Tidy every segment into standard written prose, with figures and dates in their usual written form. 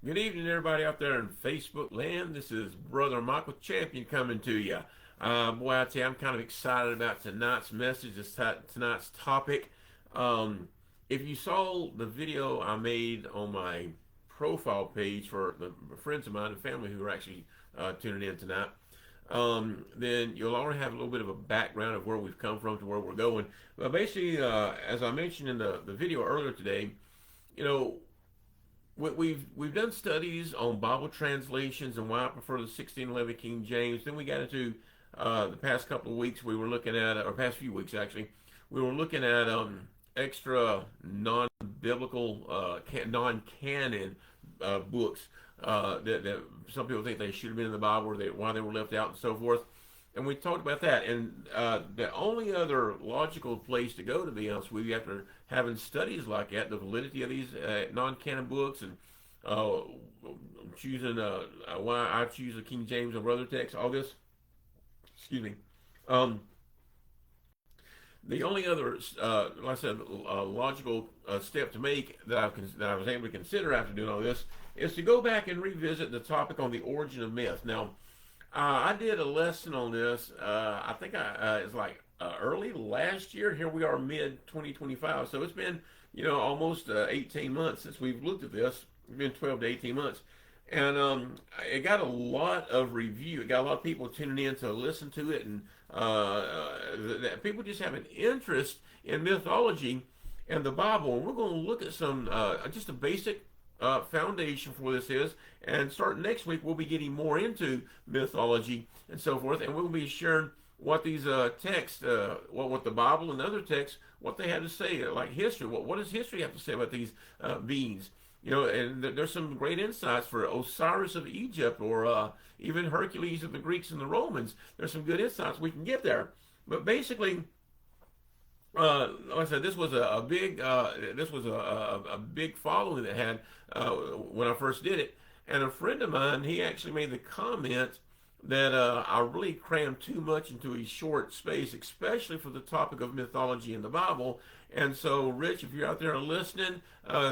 Good evening, everybody out there in Facebook land. This is Brother Michael Champion coming to you. Boy, I tell you, I'm kind of excited about tonight's message, tonight's topic. Um, if you saw the video I made on my profile page for the friends of mine and family who are actually tuning in tonight, then you'll already have a little bit of a background of where we've come from to where we're going. But basically, as I mentioned in the video earlier today, you know, we've done studies on Bible translations and why I prefer the 1611 King James. Then we got into the past couple of weeks we were looking at, or past few weeks actually, we were looking at extra non-biblical, non-canon books that some people think they should have been in the Bible, or why they were left out, and so forth. And we talked about that. And the only other logical place to go, to be honest with you, after having studies like that, the validity of these non-canon books, and uh, choosing why I choose the King James over other texts, all this, excuse me. Um, the only other, like I said, logical step to make that I was able to consider after doing all this is to go back and revisit the topic on the origin of myth. Now, I did a lesson on this. I think it's like early last year. Here we are, mid 2025. So it's been, almost 18 months since we've looked at this. It's been 12 to 18 months, and it got a lot of review. It got a lot of people tuning in to listen to it, and people just have an interest in mythology and the Bible. And we're going to look at some just a basic foundation for this is. And starting next week, we'll be getting more into mythology and so forth, and we'll be sharing what these texts, what the Bible and other texts, what they have to say, like history. What does history have to say about these beings? And there's some great insights for Osiris of Egypt, or even Hercules of the Greeks and the Romans. There's some good insights we can get there. But basically, like I said, this was a big a big following that had when I first did it. And a friend of mine, he actually made the comment that I really crammed too much into a short space, especially for the topic of mythology in the Bible. And so, Rich, if you're out there listening,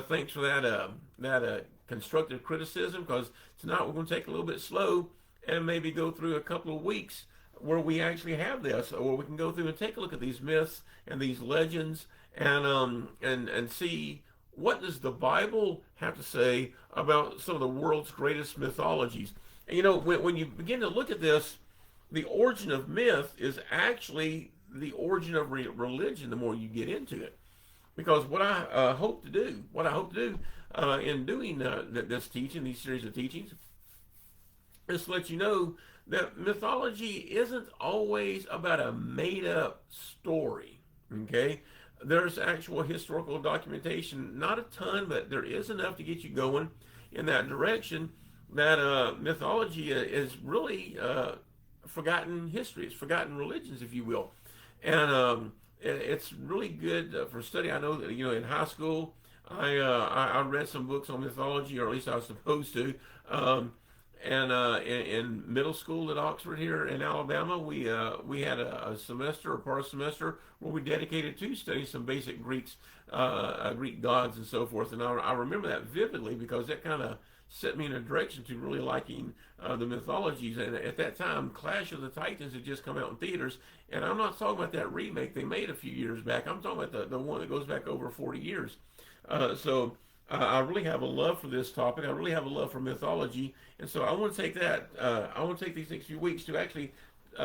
thanks for that constructive criticism. Because tonight we're going to take a little bit slow and maybe go through a couple of weeks where we actually have this, or we can go through and take a look at these myths and these legends, and see what does the Bible have to say about some of the world's greatest mythologies. And when you begin to look at this, the origin of myth is actually the origin of religion. The more you get into it, because what I hope to do, in doing this teaching, these series of teachings, is to let you know that mythology isn't always about a made-up story. Okay, there's actual historical documentation, not a ton, but there is enough to get you going in that direction. That mythology is really forgotten history. It's forgotten religions, if you will, and it's really good for study. I know that in high school, I read some books on mythology, or at least I was supposed to. And in middle school at Oxford here in Alabama, we had a semester, or part of a semester, where we dedicated to studying some basic Greek gods and so forth. And I remember that vividly, because that kind of set me in a direction to really liking the mythologies. And at that time, Clash of the Titans had just come out in theaters. And I'm not talking about that remake they made a few years back. I'm talking about the one that goes back over 40 years. So I really have a love for this topic. I really have a love for mythology, and so I want to take that. I want to take these next few weeks to actually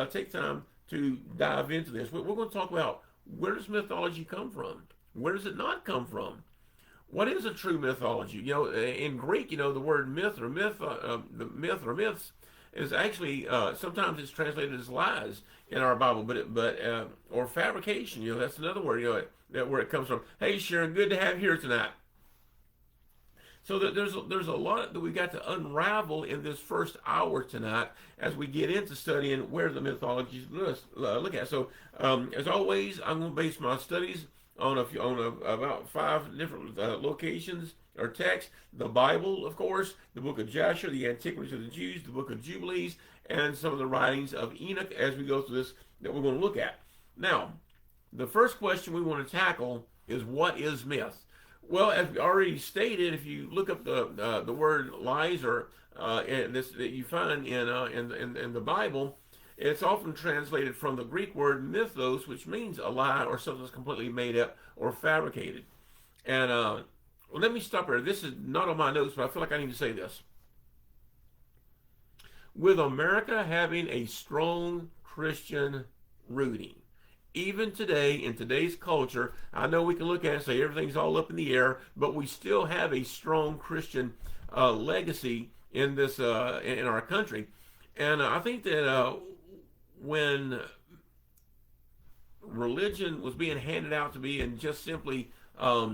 take time to dive into this. We're going to talk about, where does mythology come from? Where does it not come from? What is a true mythology? In Greek, the word myth or the myth or myths is actually sometimes it's translated as lies in our Bible, or fabrication. That's another word. That where it comes from. Hey, Sharon, good to have you here tonight. So there's a lot that we got to unravel in this first hour tonight as we get into studying where the mythologies look at. So as always, I'm going to base my studies on about 5 different locations or texts: the Bible, of course, the Book of Joshua, the Antiquities of the Jews, the Book of Jubilees, and some of the writings of Enoch, as we go through this, that we're going to look at. Now, the first question we want to tackle is, what is myth? Well, as we already stated, if you look up the word lies or this that you find in the Bible, it's often translated from the Greek word mythos, which means a lie or something that's completely made up or fabricated. And well, let me stop here. This is not on my notes, but I feel like I need to say this. With America having a strong Christian rooting, even today, in today's culture, I know we can look at it and say everything's all up in the air, but we still have a strong Christian legacy in this in our country. And I think that when religion was being handed out to be in just simply a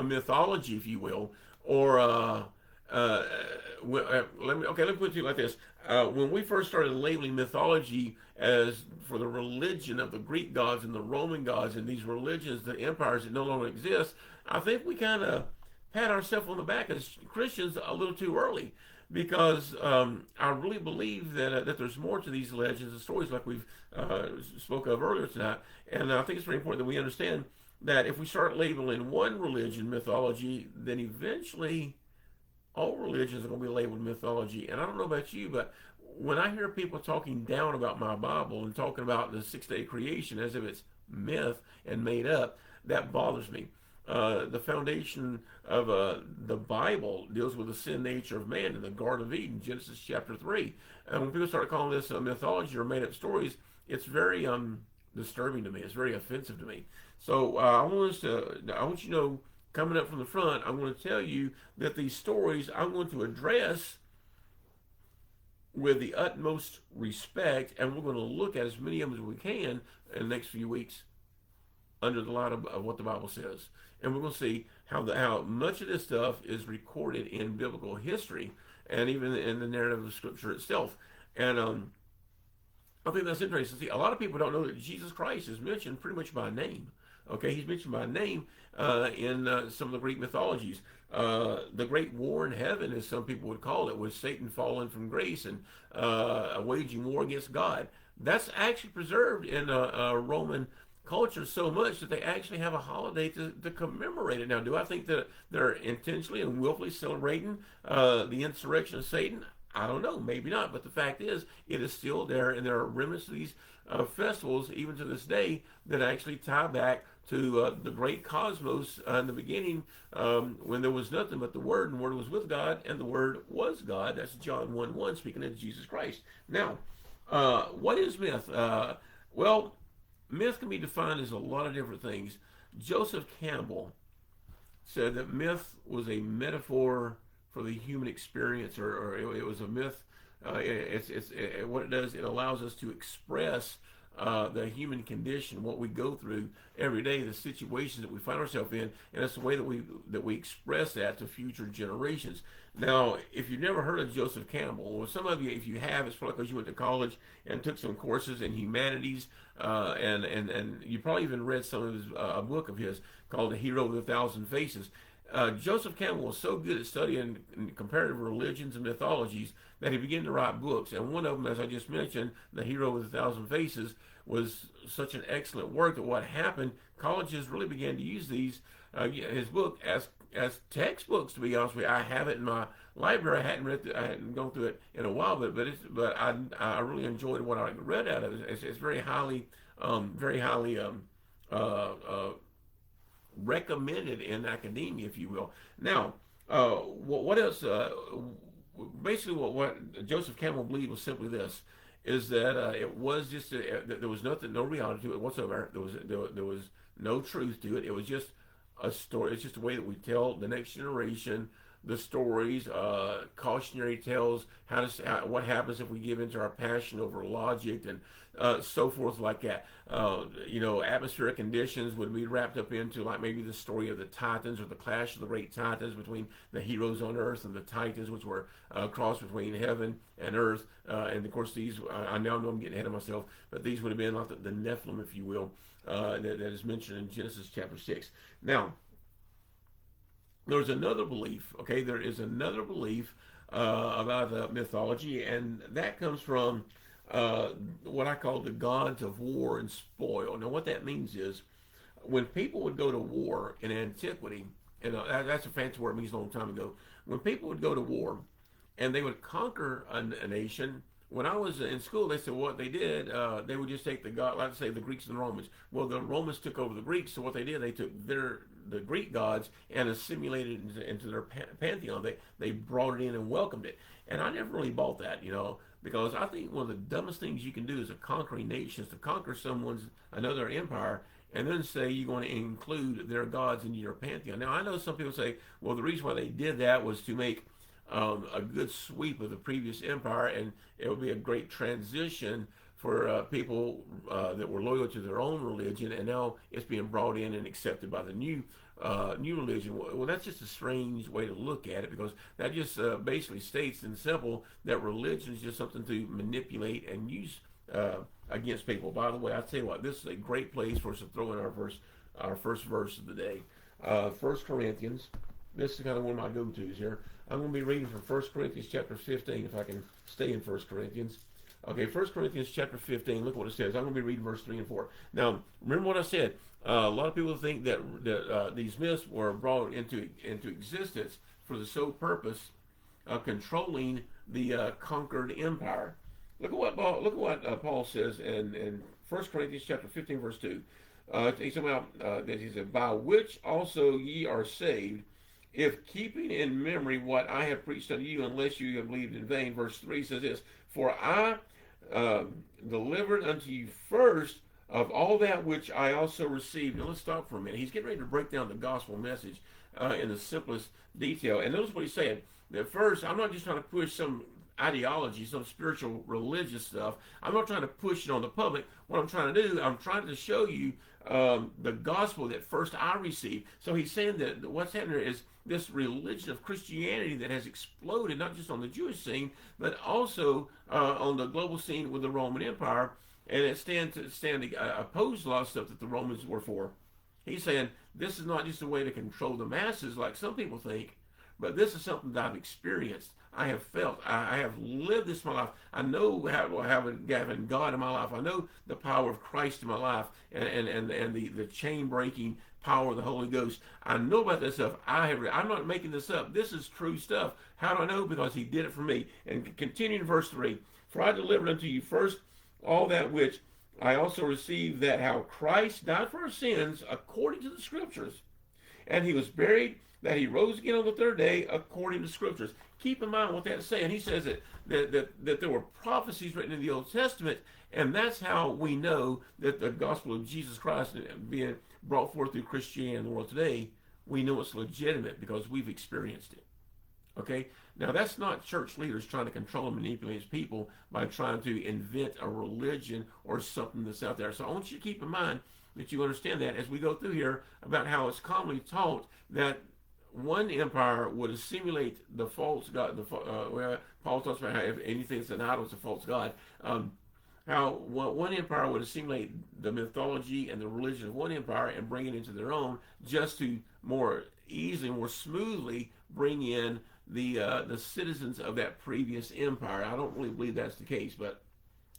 mythology, if you will, or uh, let me put it to you like this: when we first started labeling mythology as for the religion of the Greek gods and the Roman gods and these religions, the empires that no longer exist, I think we kind of pat ourselves on the back as Christians a little too early. Because I really believe that there's more to these legends and stories, like we've spoke of earlier tonight, and I think it's very important that we understand that if we start labeling one religion mythology, then eventually all religions are going to be labeled mythology. And I don't know about you, but when I hear people talking down about my Bible and talking about the 6 day creation as if it's myth and made up, that bothers me. The foundation of the Bible deals with the sin nature of man in the Garden of Eden, Genesis chapter 3. And when people start calling this mythology or made up stories, it's very disturbing to me. It's very offensive to me. So I want you to know, coming up from the front, I'm going to tell you that these stories I'm going to address with the utmost respect, and we're going to look at as many of them as we can in the next few weeks under the light of what the Bible says. And we're going to see how much of this stuff is recorded in biblical history and even in the narrative of Scripture itself. And I think that's interesting. See, a lot of people don't know that Jesus Christ is mentioned pretty much by name. Okay, he's mentioned by name in some of the Greek mythologies. The Great War in Heaven, as some people would call it, was Satan falling from grace and waging war against God. That's actually preserved in Roman culture so much that they actually have a holiday to commemorate it. Now, do I think that they're intentionally and willfully celebrating the insurrection of Satan? I don't know, maybe not, but the fact is, it is still there, and there are remnants of these festivals, even to this day, that actually tie back to the great cosmos in the beginning, when there was nothing but the Word, and the Word was with God, and the Word was God. That's John 1:1, speaking of Jesus Christ. Now, what is myth? Well, myth can be defined as a lot of different things. Joseph Campbell said that myth was a metaphor for the human experience, or it was a myth. What it does. It allows us to express the human condition, what we go through every day, the situations that we find ourselves in, and it's the way that we express that to future generations. Now, if you've never heard of Joseph Campbell, or some of you, if you have, it's probably because you went to college and took some courses in humanities, and you probably even read some of his a book of his called "The Hero with a 1,000 Faces." Joseph Campbell was so good at studying comparative religions and mythologies that he began to write books. And one of them, as I just mentioned, The Hero with a 1,000 Faces, was such an excellent work that what happened, colleges really began to use his book as textbooks. To be honest with you, I have it in my library. I hadn't gone through it in a while, but I really enjoyed what I read out of it. It's very highly recommended in academia, if you will. Now, what else? Basically, what Joseph Campbell believed was simply this: is that it was just there was no reality to it whatsoever. There was no truth to it. It was just a story. It's just a way that we tell the next generation the stories, cautionary tales, what happens if we give into our passion over logic, and so forth like that. Atmospheric conditions would be wrapped up into, like, maybe the story of the Titans, or the clash of the great Titans between the heroes on Earth and the Titans, which were crossed between heaven and Earth. And of course, these, I now know I'm getting ahead of myself, but these would have been like the Nephilim, if you will, that is mentioned in Genesis chapter 6. Now, there's another belief, okay? There is another belief about mythology, and that comes from what I call the gods of war and spoil. Now, what that means is, when people would go to war in antiquity, And that's a fancy word. It means a long time ago. When people would go to war and they would conquer a nation, when I was in school, they said what they did, they would just take the god, like I say, the Greeks and the Romans. Well, the Romans took over the Greeks, so what they did, they took the Greek gods and assimilated it into their pantheon. They brought it in and welcomed it, and I never really bought that, because I think one of the dumbest things you can do as a conquering nation is to conquer another empire and then say you're going to include their gods into your pantheon. Now, I know some people say, well, the reason why they did that was to make a good sweep of the previous empire, and it would be a great transition for people that were loyal to their own religion, and now it's being brought in and accepted by the new religion. Well, that's just a strange way to look at it, because that just basically states in simple that religion is just something to manipulate and use against people. By the way, I tell you what, this is a great place for us to throw in our first verse of the day. 1 Corinthians. This is kind of one of my go-tos here. I'm going to be reading from 1 Corinthians chapter 15, if I can stay in 1 Corinthians. Okay, 1 Corinthians chapter 15, look what it says. I'm going to be reading verse 3 and 4. Now, remember what I said. A lot of people think that these myths were brought into existence for the sole purpose of controlling the conquered empire. Look at what Paul says in 1 Corinthians chapter 15, verse 2. He's talking about that he said, by which also ye are saved, if keeping in memory what I have preached unto you, unless you have believed in vain. Verse 3 says this, for I delivered unto you first of all that which I also received. Now let's stop for a minute. He's getting ready to break down the gospel message in the simplest detail. And notice what he's saying. That first, I'm not just trying to push some ideology, some spiritual religious stuff. I'm not trying to push it on the public. What I'm trying to do, I'm trying to show you the gospel that first I received. So he's saying that what's happening is this religion of Christianity that has exploded, not just on the Jewish scene, but also on the global scene with the Roman Empire, and it stands opposed a lot of stuff that the Romans were for. He's saying this is not just a way to control the masses like some people think, but this is something that I've experienced. I have felt. I have lived this in my life. I know having God in my life. I know the power of Christ in my life, and the chain breaking power of the Holy Ghost. I know about this stuff. I'm not making this up. This is true stuff. How do I know? Because He did it for me. And continuing in verse 3, for I delivered unto you first all that which I also received, that how Christ died for our sins according to the Scriptures, and He was buried, that He rose again on the third day according to the Scriptures. Keep in mind what that's saying. He says that there were prophecies written in the Old Testament, and that's how we know that the gospel of Jesus Christ being brought forth through Christianity in the world today, we know it's legitimate because we've experienced it. Okay? Now, that's not church leaders trying to control and manipulate his people by trying to invent a religion or something that's out there. So I want you to keep in mind that you understand that as we go through here about how it's commonly taught that one empire would assimilate the false god. Paul talks about how if anything that's an idol is a false god. How one empire would assimilate the mythology and the religion of one empire and bring it into their own, just to more easily, more smoothly bring in the citizens of that previous empire. I don't really believe that's the case, but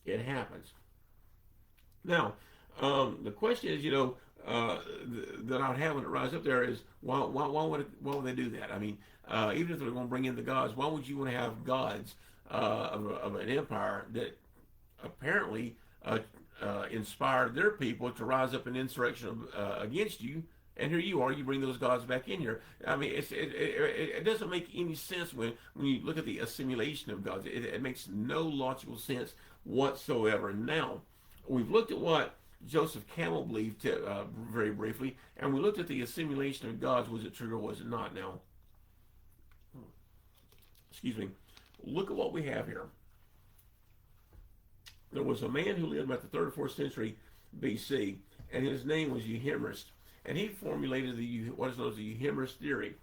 it happens. Now, the question is, that I would have when it rise up there is, why would they do that? I mean, even if they're going to bring in the gods, why would you want to have gods of an empire that apparently inspired their people to rise up in insurrection against you? And here you are, you bring those gods back in here. I mean, it doesn't make any sense when you look at the assimilation of gods. It makes no logical sense whatsoever. Now, we've looked at what Joseph Campbell believed very briefly, and we looked at the assimilation of gods. Was it true or was it not? Now, excuse me, look at what we have here. There was a man who lived about the 3rd or 4th century BC, and his name was Euhemerus, and he formulated what is known as the Euhemerus theory.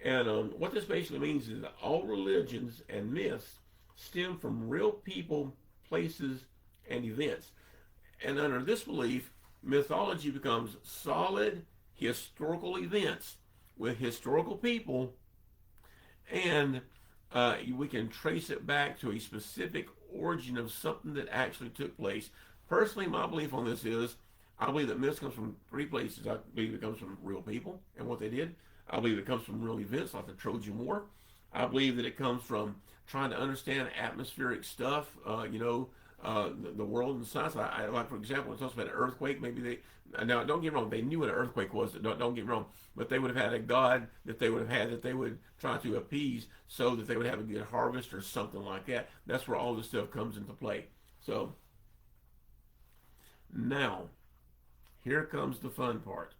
And what this basically means is that all religions and myths stem from real people, places, and events. And under this belief, mythology becomes solid historical events with historical people, and we can trace it back to a specific origin of something that actually took place. Personally, my belief on this is, I believe that myths comes from 3 places. I believe it comes from real people and what they did. I believe it comes from real events like the Trojan War. I believe that it comes from trying to understand atmospheric stuff, the world and science. Like, for example, it talks about an earthquake. Maybe now don't get me wrong, they knew what an earthquake was. Don't get me wrong, but they would have had a god that they would have had that they would try to appease so that they would have a good harvest or something like that. That's where all this stuff comes into play. So now, here comes the fun part.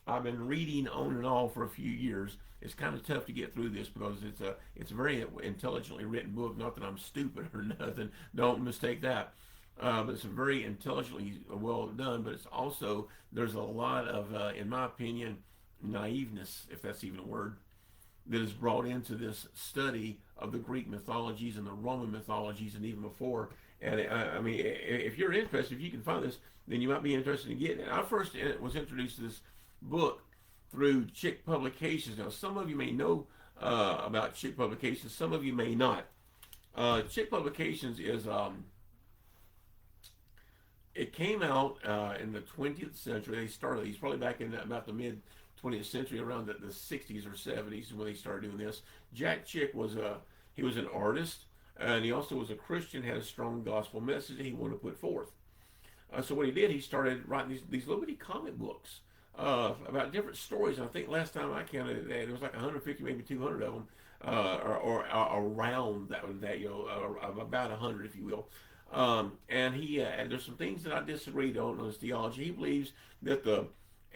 I've been reading on and off for a few years. It's kind of tough to get through this because it's a very intelligently written book. Not that I'm stupid or nothing. Don't mistake that. But it's a very intelligently well done. But it's also there's a lot of, in my opinion, naiveness, if that's even a word, that is brought into this study of the Greek mythologies and the Roman mythologies and even before. And I mean, if you're interested, if you can find this, then you might be interested in getting it. I first was introduced to this book through Chick Publications. Now, some of you may know about Chick Publications, some of you may not. Chick Publications is, it came out in the 20th century. They started these probably back in about the mid 20th century, around the 60s or 70s when they started doing this. Jack Chick was he was an artist, and he also was a Christian, had a strong gospel message that he wanted to put forth. So what he did, he started writing these little bitty comic books about different stories. And I think last time I counted, there was like 150, maybe 200 of them, or around that, about 100, if you will. And and there's some things that I disagreed on his theology. He believes that the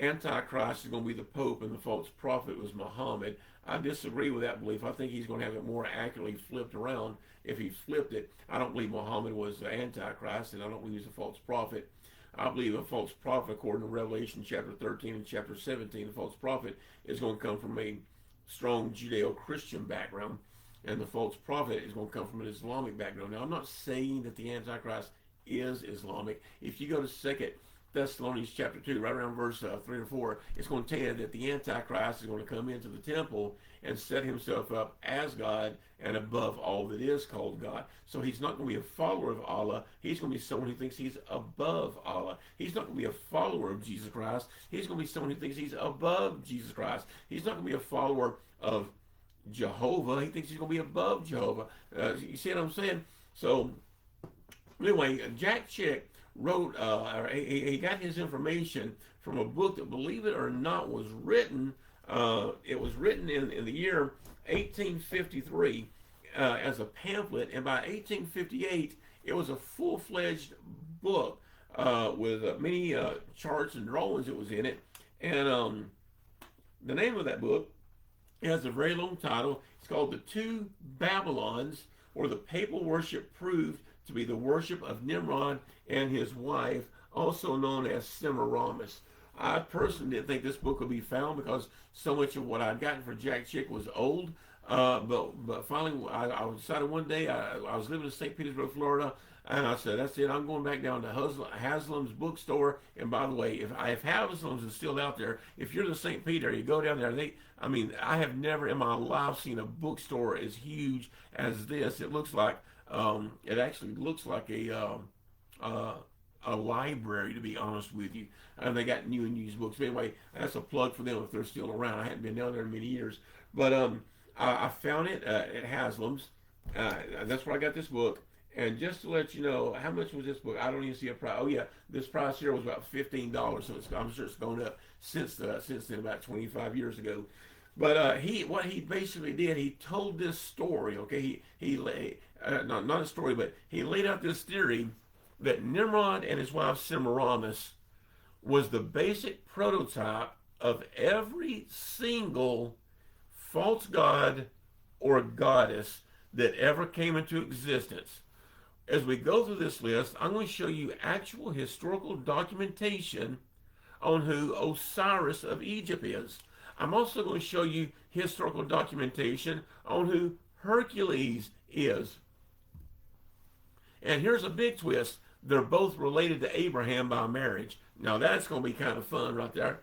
Antichrist is going to be the Pope and the false prophet was Muhammad. I disagree with that belief. I think he's going to have it more accurately flipped around. If he flipped it, I don't believe Muhammad was the Antichrist, and I don't believe he's a false prophet. I believe a false prophet, according to Revelation chapter 13 and chapter 17, a false prophet is going to come from a strong Judeo-Christian background, and the false prophet is going to come from an Islamic background. Now, I'm not saying that the Antichrist is Islamic. If you go to 2 Thessalonians chapter 2, right around verse 3 or 4, it's going to tell you that the Antichrist is going to come into the temple and set himself up as God and above all that is called God. So he's not going to be a follower of Allah. He's going to be someone who thinks he's above Allah. He's not going to be a follower of Jesus Christ. He's going to be someone who thinks he's above Jesus Christ. He's not going to be a follower of Jehovah. He thinks he's going to be above Jehovah. You see what I'm saying? So anyway, Jack Chick wrote, he got his information from a book that, believe it or not, was written. It was written in the year 1853 as a pamphlet, and by 1858 it was a full-fledged book with many charts and drawings that was in it. And the name of that book, it has a very long title. It's called The Two Babylons, or the Papal Worship Proved to be the Worship of Nimrod and his wife, also known as Semiramis. I personally didn't think this book would be found because so much of what I'd gotten for Jack Chick was old. But finally, I decided one day, I was living in St. Petersburg, Florida, and I said, that's it, I'm going back down to Haslam's bookstore. And by the way, if Haslam's is still out there, if you're the St. Peter, you go down there, I have never in my life seen a bookstore as huge as this. It looks like, it actually looks like a library, to be honest with you. And they got new and used books. But anyway, that's a plug for them if they're still around. I hadn't been down there in many years. But I found it at Haslam's. That's where I got this book. And just to let you know, how much was this book? I don't even see a price. Oh yeah, this price here was about $15. So I'm sure it's gone up since then, about 25 years ago. But what he basically did, he told this story. Okay, not a story, but he laid out this theory that Nimrod and his wife Semiramis was the basic prototype of every single false god or goddess that ever came into existence. As we go through this list, I'm going to show you actual historical documentation on who Osiris of Egypt is. I'm also going to show you historical documentation on who Hercules is. And here's a big twist. They're both related to Abraham by marriage. Now that's going to be kind of fun right there.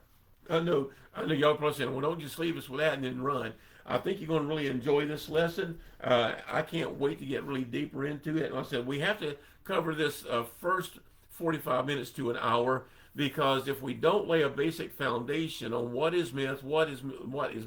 I know y'all probably saying, well, don't just leave us with that and then run. I think you're going to really enjoy this lesson. I can't wait to get really deeper into it. And like I said, we have to cover this first 45 minutes to an hour. Because if we don't lay a basic foundation on what is myth, what is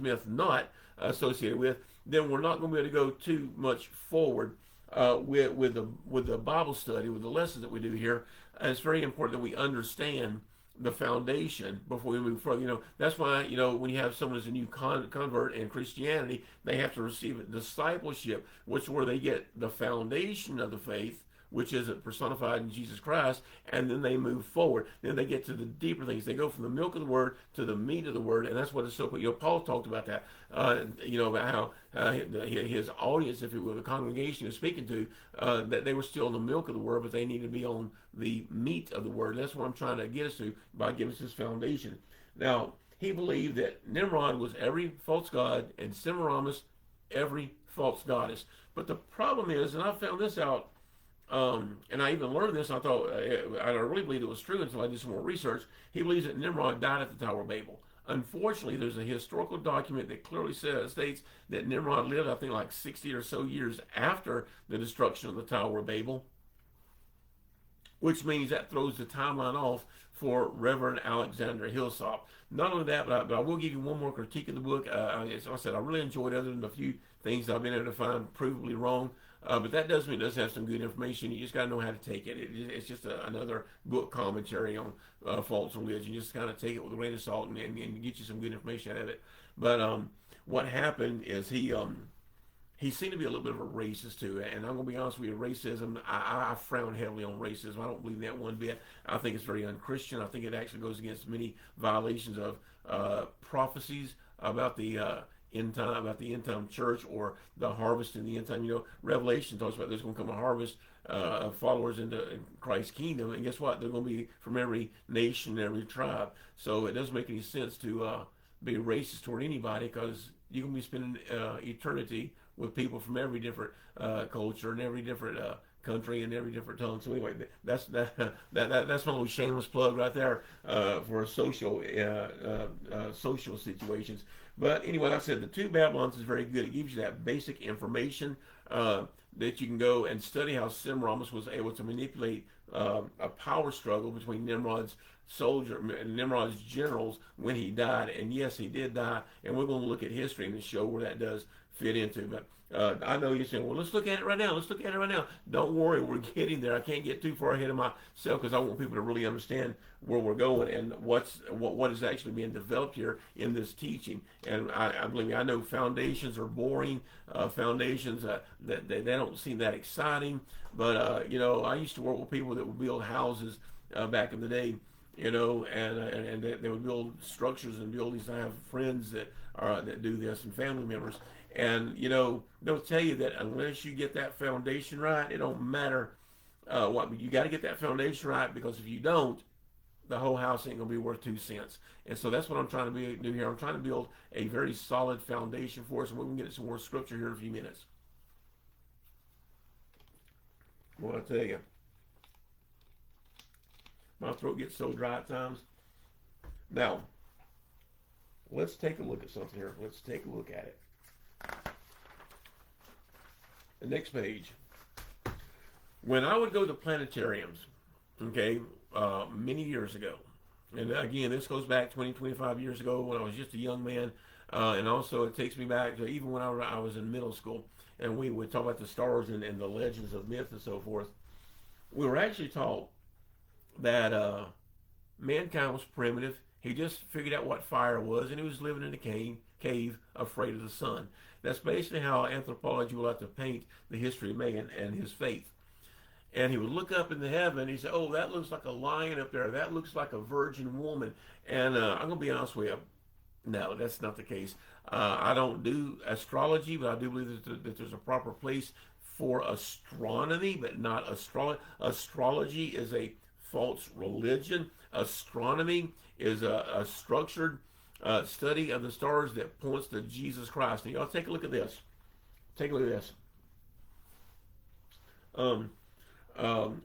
myth not associated with, then we're not going to be able to go too much forward with the Bible study, with the lessons that we do here. And it's very important that we understand the foundation before we move further. That's why, when you have someone as a new convert in Christianity, they have to receive a discipleship, which is where they get the foundation of the faith, which is personified in Jesus Christ, and then they move forward. Then they get to the deeper things. They go from the milk of the word to the meat of the word, and that's what it's so. Paul talked about that. About how his audience, if it were the congregation he was speaking to, that they were still on the milk of the word, but they needed to be on the meat of the word. And that's what I'm trying to get us to by giving us this foundation. Now, he believed that Nimrod was every false god, and Semiramis every false goddess. But the problem is, and I found this out. And I even learned this. I thought I really believed it was true until I did some more research. He believes that Nimrod died at the Tower of Babel. Unfortunately, there's a historical document that clearly states that Nimrod lived, I think, like 60 or so years after the destruction of the Tower of Babel, which means that throws the timeline off for Reverend Alexander Hillsop. Not only that, but I will give you one more critique of the book. As I said, I really enjoyed it, other than a few things I've been able to find provably wrong. But that doesn't mean it doesn't have some good information. You just got to know how to take it. It's just another book commentary on false religion. You just kind of take it with a grain of salt and get you some good information out of it. But what happened is he seemed to be a little bit of a racist too. And I'm going to be honest with you, racism, I frown heavily on racism. I don't believe in that one bit. I think it's very unchristian. I think it actually goes against many violations of prophecies about the end time, about the end time church, or the harvest in the end time. Revelation talks about there's going to come a harvest of followers into Christ's kingdom, and guess what? They're going to be from every nation, every tribe. So it doesn't make any sense to be racist toward anybody, because you're going to be spending eternity with people from every different culture and every different country and every different tongue. So anyway, that's my little shameless plug right there for social situations. But anyway, like I said, the Two Babylons is very good. It gives you that basic information that you can go and study how Semiramis was able to manipulate a power struggle between Nimrod's generals when he died. And yes, he did die. And we're going to look at history and show where that does fit into. But I know you're saying, well, let's look at it right now. Let's look at it right now. Don't worry, we're getting there. I can't get too far ahead of myself, because I want people to really understand where we're going and what is actually being developed here in this teaching. And I believe me, I know foundations are boring. Foundations that they don't seem that exciting. But I used to work with people that would build houses back in the day. And they would build structures and buildings. I have friends that do this, and family members. And, they'll tell you that unless you get that foundation right, it don't matter what. You got to get that foundation right, because if you don't, the whole house ain't going to be worth 2 cents. And so that's what I'm trying to do here. I'm trying to build a very solid foundation for us, and we can get some more scripture here in a few minutes. Well, I tell you, my throat gets so dry at times. Now, let's take a look at something here. Let's take a look at it. The next page. When I would go to planetariums, okay, many years ago, and again, this goes back 20, 25 years ago when I was just a young man, and also it takes me back to even when I was in middle school, and we would talk about the stars and the legends of myth and so forth. We were actually taught that mankind was primitive. He just figured out what fire was, and he was living in a cave afraid of the sun. That's basically how anthropology will have to paint the history of man and his faith. And he would look up in the heaven, and he'd say, oh, that looks like a lion up there. That looks like a virgin woman. And I'm going to be honest with you. No, that's not the case. I don't do astrology, but I do believe that there's a proper place for astronomy, but not astrology. Astrology is a false religion. Astronomy is a structured study of the stars that points to Jesus Christ. And y'all take a look at this. Take a look at this.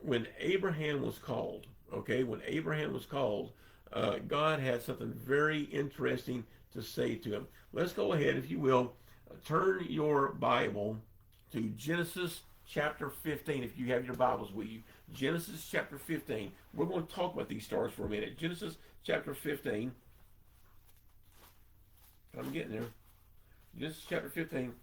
When Abraham was called, God had something very interesting to say to him. Let's go ahead, if you will, turn your Bible to Genesis chapter 15, if you have your Bibles with you. Genesis chapter 15. We're going to talk about these stars for a minute. Genesis chapter 15. I'm getting there. Genesis chapter 15.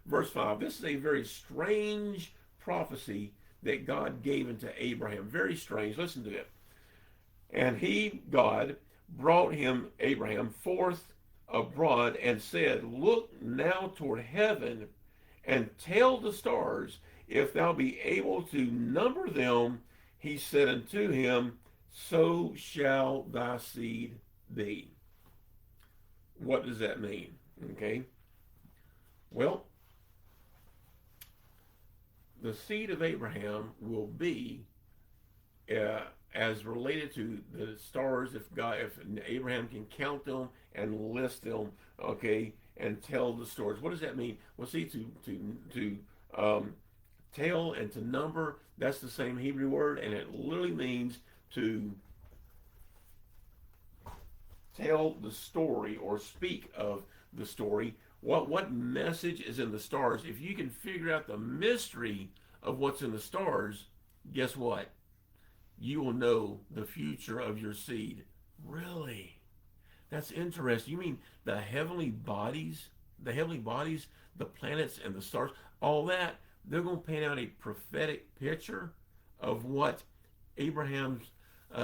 Verse 5. This is a very strange prophecy that God gave unto Abraham. Very strange. Listen to it. And he, God, brought him, Abraham, forth abroad and said, Look now toward heaven and tell the stars, if thou be able to number them. He said unto him, So shall thy seed be. What does that mean? Okay. Well, the seed of Abraham will be as related to the stars, if Abraham can count them and list them, okay, and tell the stars. What does that mean? Well, see, to tell and to number, that's the same Hebrew word, and it literally means to tell the story or speak of the story. What message is in the stars? If you can figure out the mystery of what's in the stars, guess what? You will know the future of your seed. Really? That's interesting. You mean the heavenly bodies, the planets and the stars, all that, they're going to paint out a prophetic picture of what Abraham's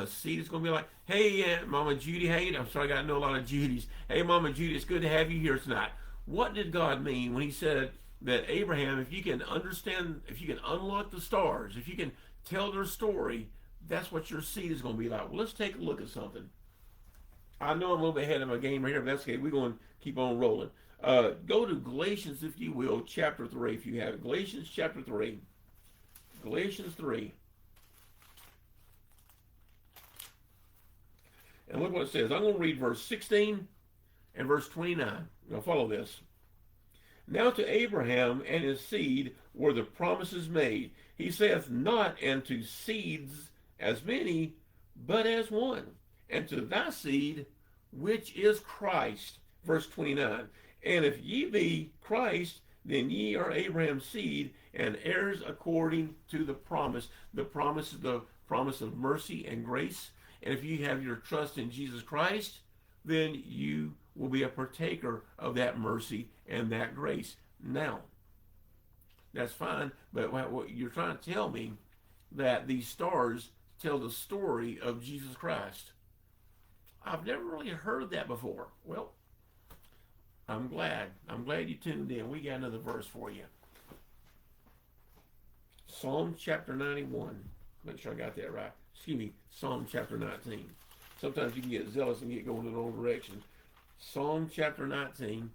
seed is going to be like. Hey, Mama Judy. Hey, I'm sorry, I got to know a lot of Judys. Hey, Mama Judy, it's good to have you here tonight. What did God mean when he said that Abraham, if you can understand, if you can unlock the stars, if you can tell their story, that's what your seed is going to be like? Well, let's take a look at something. I know I'm a little bit ahead of my game right here, but that's okay. We're going to keep on rolling. Go to Galatians, if you will, chapter 3, if you have it. Galatians chapter 3. Galatians 3. And look what it says. I'm going to read verse 16 and verse 29. Now follow this. Now to Abraham and his seed were the promises made. He saith not unto seeds as many, but as one, and to thy seed, which is Christ. Verse 29. And if ye be Christ, then ye are Abraham's seed, and heirs according to the promise. The promise is the promise of mercy and grace. And if you have your trust in Jesus Christ, then you will be a partaker of that mercy and that grace. Now, that's fine, but what you're trying to tell me that these stars tell the story of Jesus Christ. I've never really heard that before. Well, I'm glad you tuned in. We got another verse for you. Psalm chapter 91. Make sure I got that right. Excuse me, Psalm chapter 19. Sometimes you can get zealous and get going in the wrong direction. Psalm chapter 19.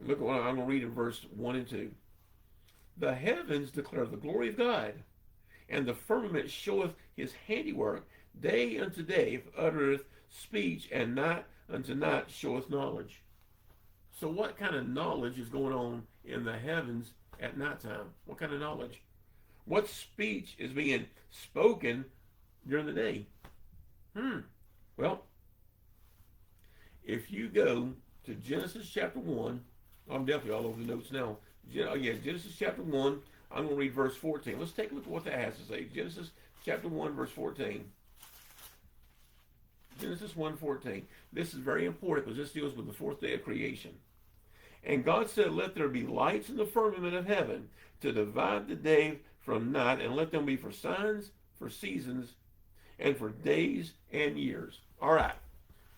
Look at what I'm going to read in verse 1 and 2. The heavens declare the glory of God, and the firmament showeth his handiwork. Day unto day uttereth speech, and night unto night showeth knowledge. So what kind of knowledge is going on in the heavens at nighttime? What kind of knowledge? What speech is being spoken during the day? Well, if you go to Genesis chapter 1, I'm definitely all over the notes now. Genesis chapter 1, I'm going to read verse 14. Let's take a look at what that has to say. Genesis chapter 1, verse 14. Genesis 1:14. This is very important because this deals with the fourth day of creation. And God said, Let there be lights in the firmament of heaven to divide the day from night, and let them be for signs, for seasons, and for days and years. All right.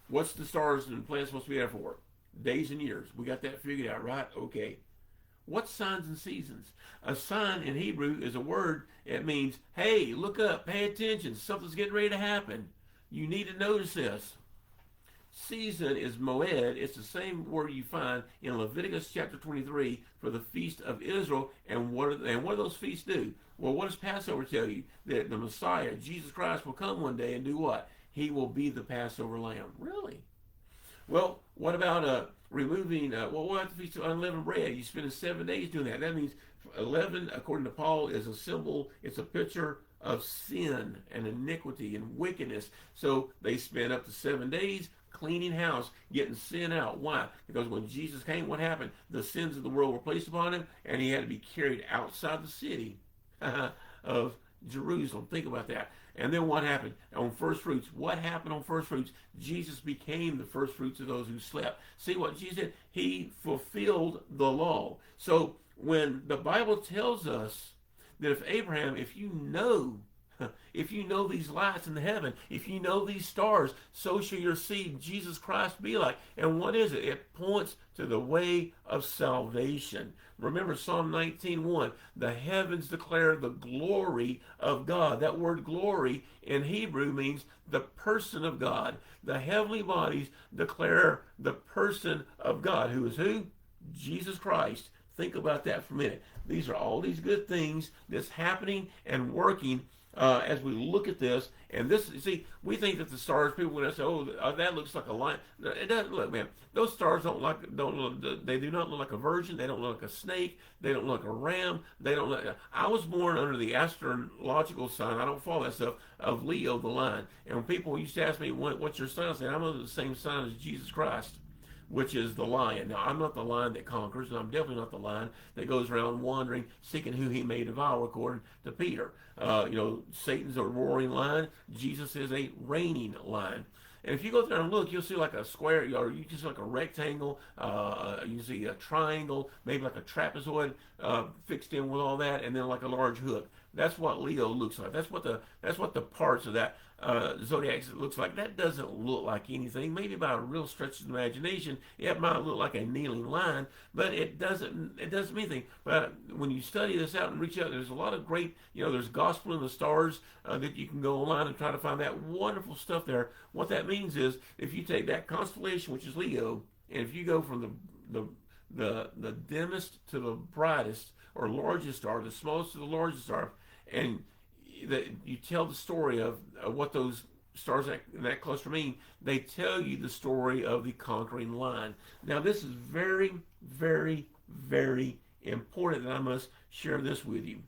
What's the stars and planets supposed to be there for? Days and years. We got that figured out, right? Okay. What signs and seasons? A sign in Hebrew is a word. It means, hey, look up, pay attention. Something's getting ready to happen. You need to notice this. Season is moed. It's the same word you find in Leviticus chapter 23 for the feast of Israel. And what do those feasts do? Well, what does Passover tell you? That the Messiah, Jesus Christ, will come one day and do what? He will be the Passover lamb. Really? Well, what about removing, what about the Feast of Unleavened Bread? You spend 7 days doing that. That means 11, according to Paul, is a symbol, it's a picture of sin and iniquity and wickedness. So they spent up to 7 days cleaning house, getting sin out. Why? Because when Jesus came, what happened? The sins of the world were placed upon him, and he had to be carried outside the city of Jerusalem. Think about that. And then what happened on first fruits? What happened on first fruits? Jesus became the first fruits of those who slept. See what Jesus did? He fulfilled the law. So when the Bible tells us that if you know, if you know these lights in the heaven, if you know these stars, so shall your seed, Jesus Christ, be like. And what is it? It points to the way of salvation. Remember Psalm 19:1. The heavens declare the glory of God. That word glory in Hebrew means the person of God. The heavenly bodies declare the person of God. Who is who? Jesus Christ. Think about that for a minute. These are all these good things that's happening and working as we look at this. And this, see, we think that the stars, people when I say, "Oh, that looks like a lion," it doesn't look, man. Those stars they do not look like a virgin. They don't look like a snake. They don't look like a ram. They don't look. I was born under the astrological sign. I don't follow that stuff of Leo, the lion. And when people used to ask me, "What's your sign?" I said, "I'm under the same sign as Jesus Christ, which is the lion." Now, I'm not the lion that conquers, and I'm definitely not the lion that goes around wandering, seeking who he may devour, according to Peter. Satan's a roaring lion. Jesus is a reigning lion. And if you go there and look, you'll see like a square, or you can see like a rectangle, you see a triangle, maybe like a trapezoid fixed in with all that, and then like a large hook. That's what Leo looks like. That's what the parts of that zodiac looks like. That doesn't look like anything. Maybe by a real stretch of the imagination, it might look like a kneeling line, but it doesn't mean anything. But when you study this out and reach out, there's a lot of great, there's gospel in the stars that you can go online and try to find that wonderful stuff there. What that means is if you take that constellation, which is Leo, and if you go from the dimmest to the brightest or largest star, the smallest to the largest star, and you tell the story of what those stars in that cluster mean, they tell you the story of the conquering lion. Now, this is very, very, very important that I must share this with you.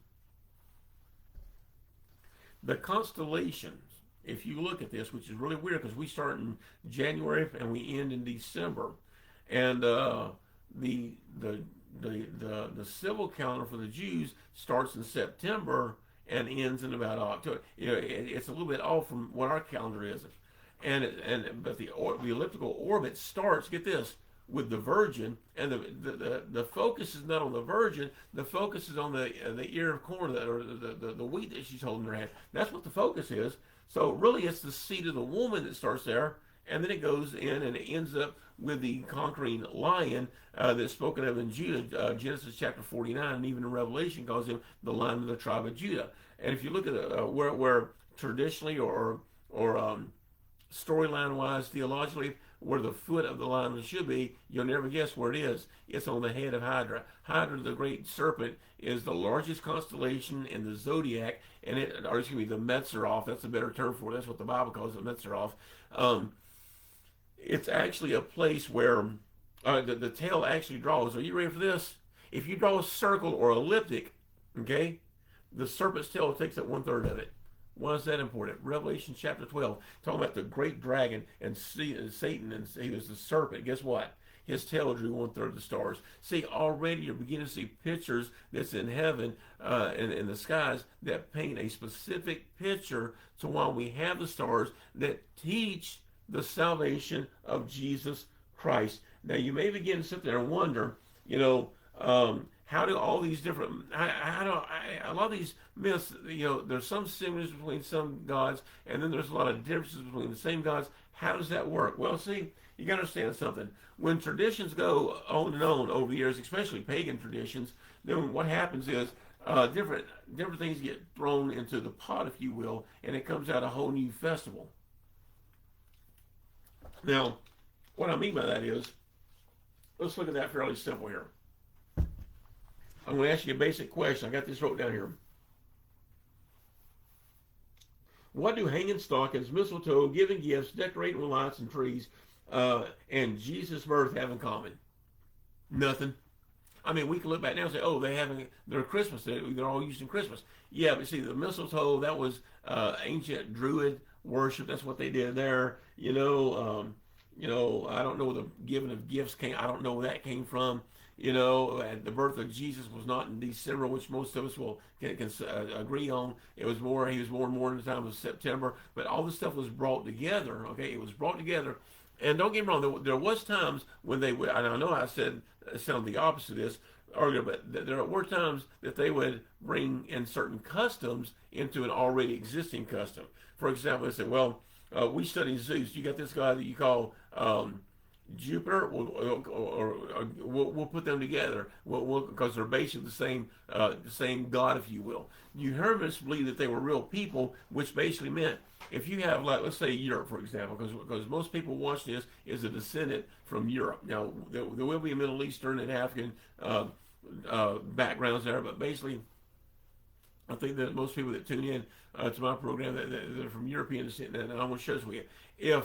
The constellations, if you look at this, which is really weird because we start in January and we end in December, and the civil calendar for the Jews starts in September and ends in about October. It's a little bit off from what our calendar is, but the elliptical orbit starts. Get this, with the Virgin, and the focus is not on the Virgin. The focus is on the ear of corn, or the wheat that she's holding in her hand. That's what the focus is. So really, it's the seed of the woman that starts there, and then it goes in and it ends up with the conquering lion that's spoken of in Judah, Genesis chapter 49, and even in Revelation calls him the Lion of the tribe of Judah. And if you look at where traditionally or storyline wise, theologically, where the foot of the lion should be, you'll never guess where it is. It's on the head of Hydra. Hydra, the great serpent, is the largest constellation in the zodiac, and the Metzeroth. That's a better term for it. That's what the Bible calls it, Metzeroth. It's actually a place where the tail actually draws. Are you ready for this? If you draw a circle or elliptic, okay, the serpent's tail takes up 1/3 of it. Why is that important? Revelation chapter 12, talking about the great dragon and Satan, and he was the serpent. Guess what? His tail drew 1/3 of the stars. See, already you're beginning to see pictures that's in heaven, in the skies, that paint a specific picture to why we have the stars that teach the salvation of Jesus Christ. Now, you may begin to sit there and wonder, how do all these different, a lot of these myths, there's some similarities between some gods, and then there's a lot of differences between the same gods. How does that work? Well, see, you got to understand something. When traditions go on and on over the years, especially pagan traditions, then what happens is different things get thrown into the pot, if you will, and it comes out a whole new festival. Now, what I mean by that is, let's look at that fairly simple here. I'm going to ask you a basic question. I got this wrote down here. What do hanging stockings, mistletoe, giving gifts, decorating with lights and trees, and Jesus' birth have in common? Nothing. I mean, we can look back now and say, oh, they're Christmas. They're all used in Christmas. Yeah, but see, the mistletoe, that was ancient Druid worship. That's what they did there. I don't know where the giving of gifts came. I don't know where that came from. and the birth of Jesus was not in December, which most of us can agree on. It was more, he was born more in the time of September, but all this stuff was brought together. Okay, it was brought together. And don't get me wrong, there was times when they would, and I know I said something the opposite of this earlier, but there were times that they would bring in certain customs into an already existing custom. For example, they said, well, we study Zeus. You got this guy that you call Jupiter, we'll put them together. Because they're basically the same god, if you will. You Hermits believe that they were real people, which basically meant if you have, like, let's say Europe, for example, because most people watch this is a descendant from Europe. Now, there will be Middle Eastern and African backgrounds there, but basically, I think that most people that tune in to my program that are from European descent, and I want to share this with you. If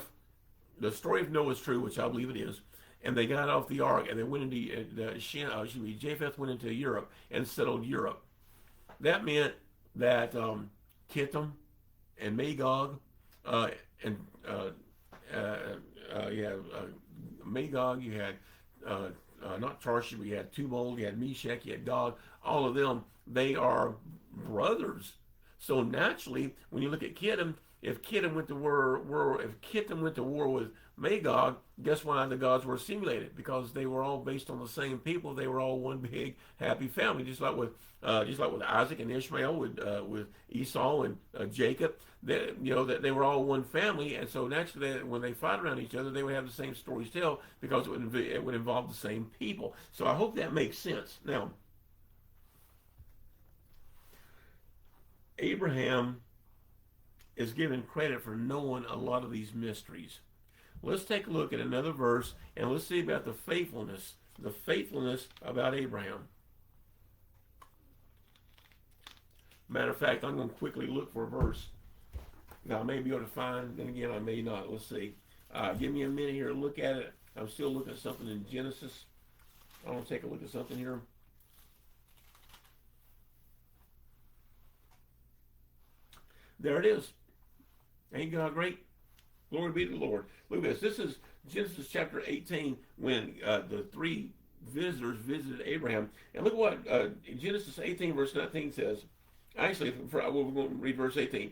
the story of Noah is true, which I believe it is, and they got off the ark and they went into Japheth went into Europe and settled Europe. That meant that Kittim and Magog and you have Magog, you had not Tarshish, but you had Tubal, you had Meshach, you had Gog. All of them, they are brothers. So naturally, when you look at Kittim, if Kittim went to war with Magog, guess why the gods were assimilated? Because they were all based on the same people. They were all one big happy family, just like with Isaac and Ishmael, with Esau and Jacob. That they were all one family, and so naturally, when they fight around each other, they would have the same stories to tell because it would involve the same people. So I hope that makes sense. Now, Abraham is given credit for knowing a lot of these mysteries. Let's take a look at another verse and let's see about the faithfulness about Abraham. Matter of fact, I'm going to quickly look for a verse. Now, I may be able to find, then again, I may not. Let's see. Give me a minute here to look at it. I'm still looking at something in Genesis. I want to take a look at something here. There it is. Ain't God great? Glory be to the Lord. Look at this. This is Genesis chapter 18 when the three visitors visited Abraham. And look what Genesis 18 verse 19 says. Actually, we're going to read verse 18.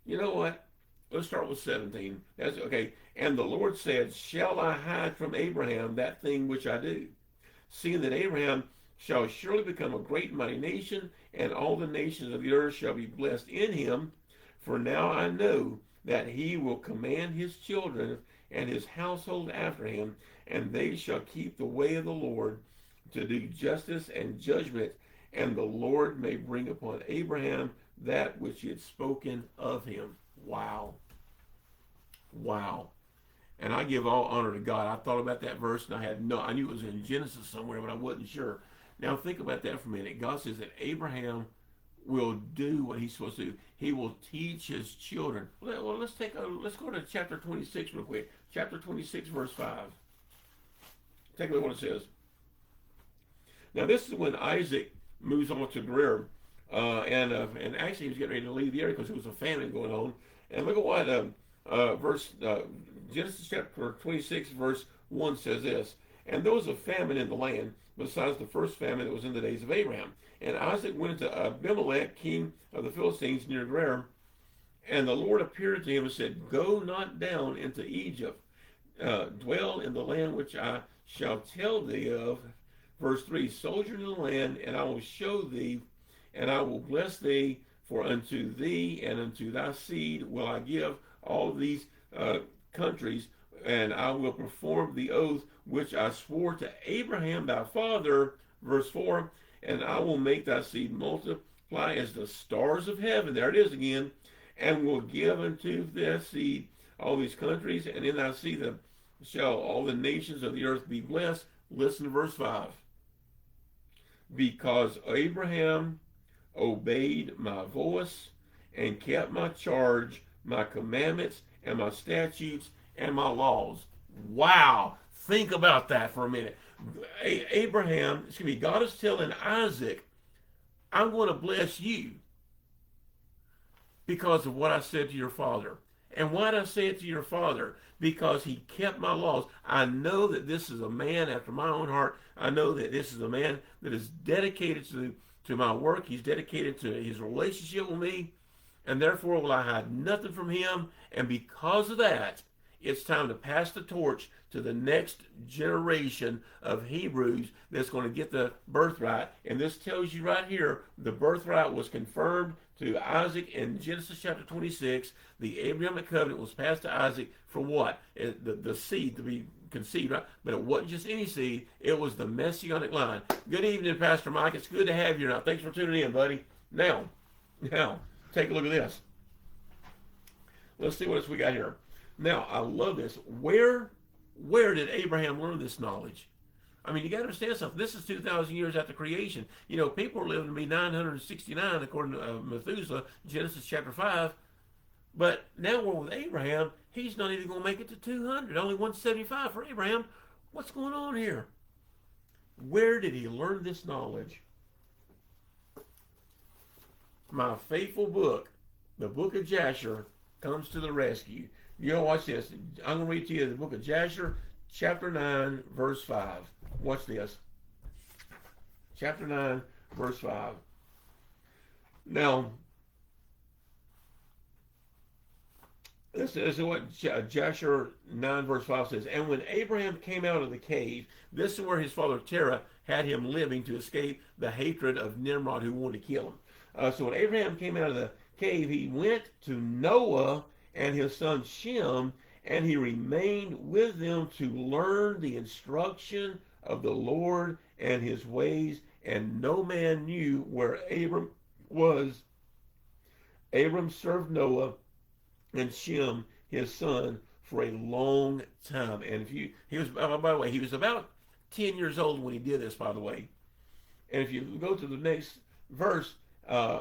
You know what? Let's start with 17. That's okay. And the Lord said, shall I hide from Abraham that thing which I do? Seeing that Abraham shall surely become a great and mighty nation, and all the nations of the earth shall be blessed in him. For now I know that he will command his children and his household after him, and they shall keep the way of the Lord to do justice and judgment, and the Lord may bring upon Abraham that which he had spoken of him. Wow. Wow. And I give all honor to God. I thought about that verse and I knew it was in Genesis somewhere, but I wasn't sure. Now think about that for a minute. God says that Abraham will do what he's supposed to do. He will teach his children. Well, let's go to chapter 26 real quick. Chapter 26, verse 5. Take a look at what it says. Now this is when Isaac moves on to Gerar, and actually he was getting ready to leave the area because there was a famine going on. And look at what Genesis chapter 26, verse 1 says this. And there was a famine in the land, besides the first famine that was in the days of Abraham. And Isaac went into Abimelech, king of the Philistines, near Gerar. And the Lord appeared to him and said, go not down into Egypt. Dwell in the land which I shall tell thee of. Verse 3, sojourn in the land, and I will show thee, and I will bless thee, for unto thee and unto thy seed will I give all these countries, and I will perform the oath which I swore to Abraham thy father. Verse 4, and I will make thy seed multiply as the stars of heaven. There it is again. And will give unto thy seed all these countries, and in thy seed shall all the nations of the earth be blessed. Listen to verse 5. Because Abraham obeyed my voice and kept my charge, my commandments, and my statutes, and my laws. Wow. Think about that for a minute. God is telling Isaac, I'm going to bless you because of what I said to your father. And why did I say it to your father? Because he kept my laws. I know that this is a man after my own heart. I know that this is a man that is dedicated to my work. He's dedicated to his relationship with me. And therefore will I hide nothing from him. And because of that, it's time to pass the torch to the next generation of Hebrews that's going to get the birthright. And this tells you right here, the birthright was confirmed to Isaac in Genesis chapter 26. The Abrahamic covenant was passed to Isaac for what? The seed to be conceived, right? But it wasn't just any seed, it was the messianic line. Good evening, Pastor Mike. It's good to have you now. Thanks for tuning in, buddy. Now, take a look at this. Let's see what else we got here. Now, I love this. Where did Abraham learn this knowledge? I mean, you got to understand something. This is 2,000 years after creation. You know, people are living to be 969 according to Methuselah, Genesis chapter 5. But now we're with Abraham. He's not even going to make it to 200. Only 175 for Abraham. What's going on here? Where did he learn this knowledge? My faithful book, the book of Jasher, comes to the rescue. You know, watch this. I'm going to read to you the book of Jasher, chapter 9, verse 5. Watch this. Chapter 9, verse 5. Now, this is what Jasher 9, verse 5 says. And when Abraham came out of the cave, this is where his father Terah had him living to escape the hatred of Nimrod who wanted to kill him. So when Abraham came out of the cave, he went to Noah and his son Shem, and he remained with them to learn the instruction of the Lord and his ways, and no man knew where Abram was. Abram served Noah and Shem, his son, for a long time. And he was, by the way, he was about 10 years old when he did this, by the way. And if you go to the next verse,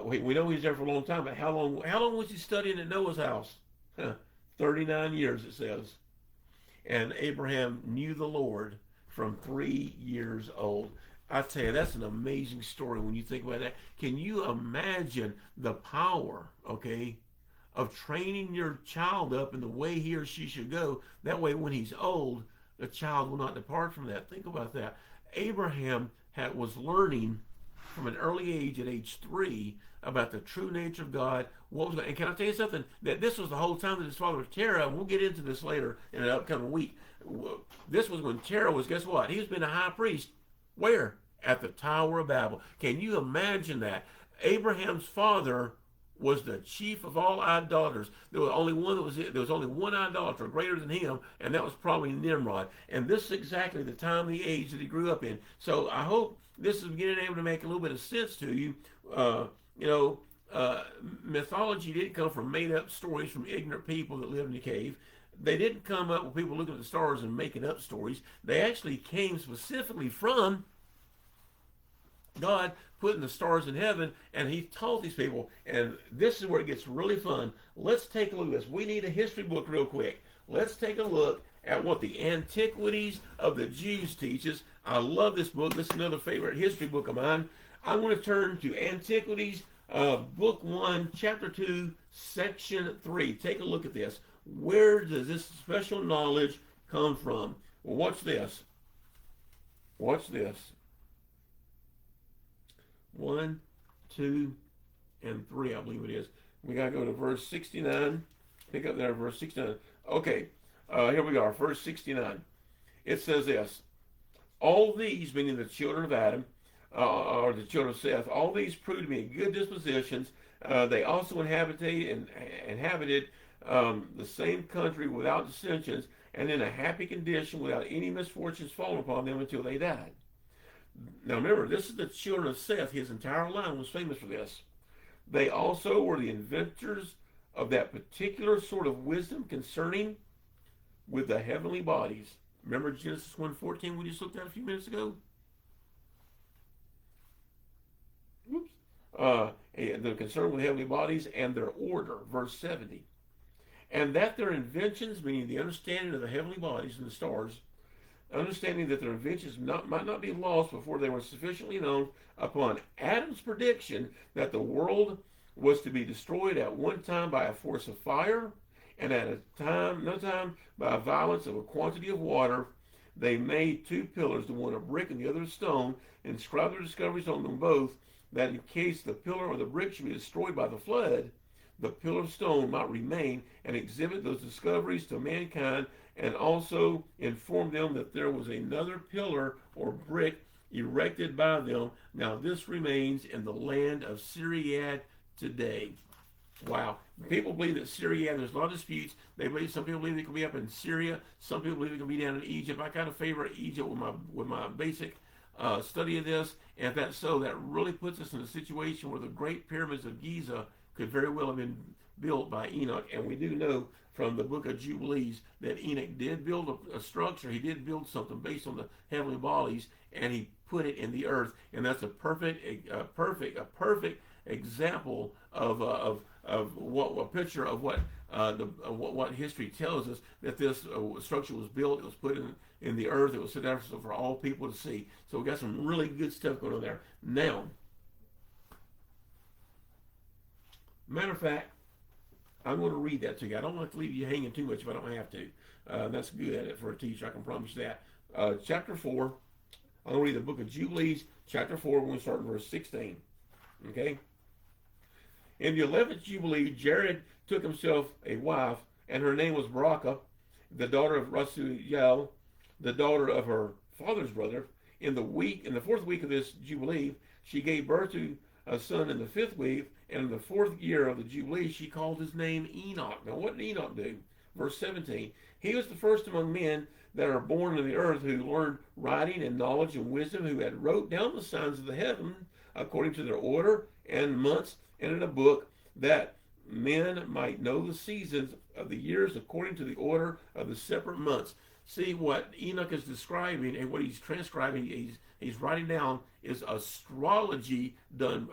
we know he's there for a long time, but how long was he studying at Noah's house? 39 years, it says. And Abraham knew the Lord from 3 years old. I tell you, that's an amazing story when you think about that. Can you imagine the power, okay, of training your child up in the way he or she should go? That way, when he's old, the child will not depart from that. Think about that. Abraham was learning from an early age, at age 3, about the true nature of God. And can I tell you something? That this was the whole time that his father was Terah, and we'll get into this later in an upcoming week. This was when Terah was, guess what? He was being a high priest. Where? At the Tower of Babel. Can you imagine that? Abraham's father was the chief of all idolaters. There was only one idolater greater than him, and that was probably Nimrod. And this is exactly the time, the age that he grew up in. So I hope this is beginning able to make a little bit of sense to you. Mythology didn't come from made-up stories from ignorant people that lived in the cave. They didn't come up with people looking at the stars and making up stories. They actually came specifically from God putting the stars in heaven, and he taught these people. And this is where it gets really fun. Let's take a look at this. We need a history book real quick. Let's take a look at what the Antiquities of the Jews teaches. I love this book. This is another favorite history book of mine. I'm going to turn to Antiquities, book 1, chapter 2, section 3. Take a look at this. Where does this special knowledge come from? Well, watch this. Watch this. 1, 2, and 3, I believe it is. We got to go to verse 69. Pick up there, verse 69. Okay, here we are, verse 69. It says this. All these, meaning the children of Adam, or the children of Seth, all these proved to be good dispositions. They also inhabited the same country without dissensions, and in a happy condition without any misfortunes falling upon them until they died. Now remember, this is the children of Seth. His entire line was famous for this. They also were the inventors of that particular sort of wisdom concerning with the heavenly bodies. Remember Genesis 1:14 we just looked at a few minutes ago? The concern with heavenly bodies and their order, verse 70. And that their inventions, meaning the understanding of the heavenly bodies and the stars, understanding that their inventions might not be lost before they were sufficiently known, upon Adam's prediction that the world was to be destroyed at one time by a force of fire, And at no time, by violence of a quantity of water, they made two pillars, the one of brick and the other of stone, and inscribed their discoveries on them both, that in case the pillar or the brick should be destroyed by the flood, the pillar of stone might remain and exhibit those discoveries to mankind, and also inform them that there was another pillar or brick erected by them. Now this remains in the land of Syria today. Wow. People believe that Syria, there's a lot of disputes. Some people believe it could be up in Syria. Some people believe it could be down in Egypt. I kind of favor Egypt with my basic study of this. And if that's so, that really puts us in a situation where the Great Pyramids of Giza could very well have been built by Enoch. And we do know from the book of Jubilees that Enoch did build a structure. He did build something based on the heavenly bodies, and he put it in the earth. And that's a perfect example of what a picture of what history tells us, that this structure was built. It was put in the earth. It was set out for all people to see. So we got some really good stuff going on there. Now, matter of fact, I'm going to read that to you. I don't want to leave you hanging too much if I don't have to. That's good at it for a teacher. I can promise you that. Chapter 4. I'm going to read the book of Jubilees, chapter 4. We're going to start in verse 16. Okay? In the 11th Jubilee, Jared took himself a wife, and her name was Baraka, the daughter of Rasuel, the daughter of her father's brother. In the fourth week of this Jubilee, she gave birth to a son in the 5th week, and in the 4th year of the Jubilee, she called his name Enoch. Now, what did Enoch do? Verse 17, he was the first among men that are born in the earth who learned writing and knowledge and wisdom, who had wrote down the signs of the heaven according to their order and months, and in a book, that men might know the seasons of the years according to the order of the separate months. See, what Enoch is describing and what he's transcribing, he's writing down, is astronomy done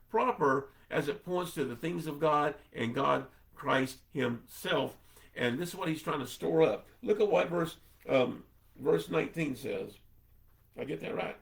proper, as it points to the things of God and God Christ himself. And this is what he's trying to store up. Look at what verse 19 says. Did I get that right?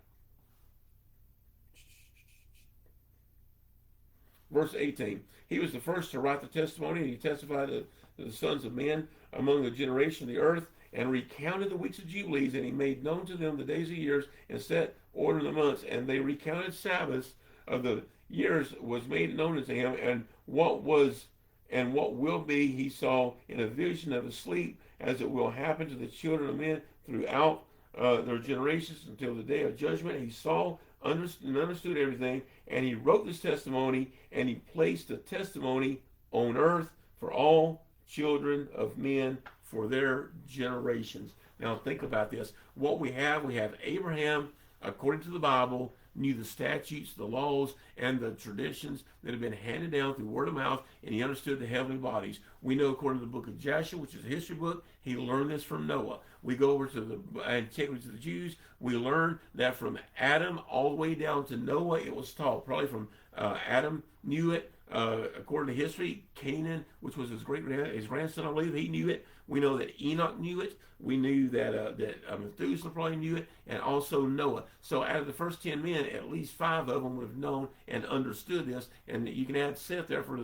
Verse 18. He was the first to write the testimony, and he testified to the sons of men among the generation of the earth, and recounted the weeks of Jubilees, and he made known to them the days of years, and set order in the months. And they recounted Sabbaths of the years was made known unto him, and what will be he saw in a vision of a sleep, as it will happen to the children of men throughout their generations until the day of judgment. He saw and understood everything, and he wrote this testimony, and he placed the testimony on earth for all children of men for their generations. Now think about this. What we have Abraham, according to the Bible, knew the statutes, the laws, and the traditions that have been handed down through word of mouth, and he understood the heavenly bodies. We know, according to the book of Joshua, which is a history book, he learned this from Noah. We go over to the Antiquities of the Jews, we learn that from Adam all the way down to Noah, it was taught. Probably from Adam knew it. According to history, Canaan, which was his grandson, I believe, he knew it. We know that Enoch knew it. We knew that Methuselah probably knew it, and also Noah. So out of the first 10 men, at least 5 of them would have known and understood this. And you can add Seth there for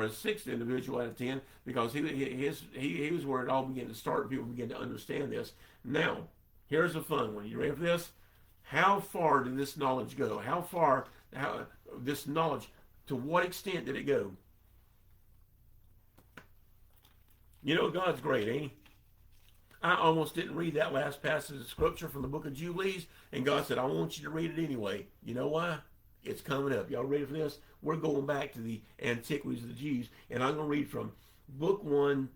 a 6th individual out of 10, because he was where it all began to start, and people began to understand this. Now, here's a fun one. You ready for this? How far did this knowledge go? This knowledge, to what extent did it go? You know, God's great, ain't he? I almost didn't read that last passage of scripture from the book of Jubilees, and God said, I want you to read it anyway. You know why? It's coming up. Y'all ready for this? We're going back to the Antiquities of the Jews, and I'm going to read from book 1,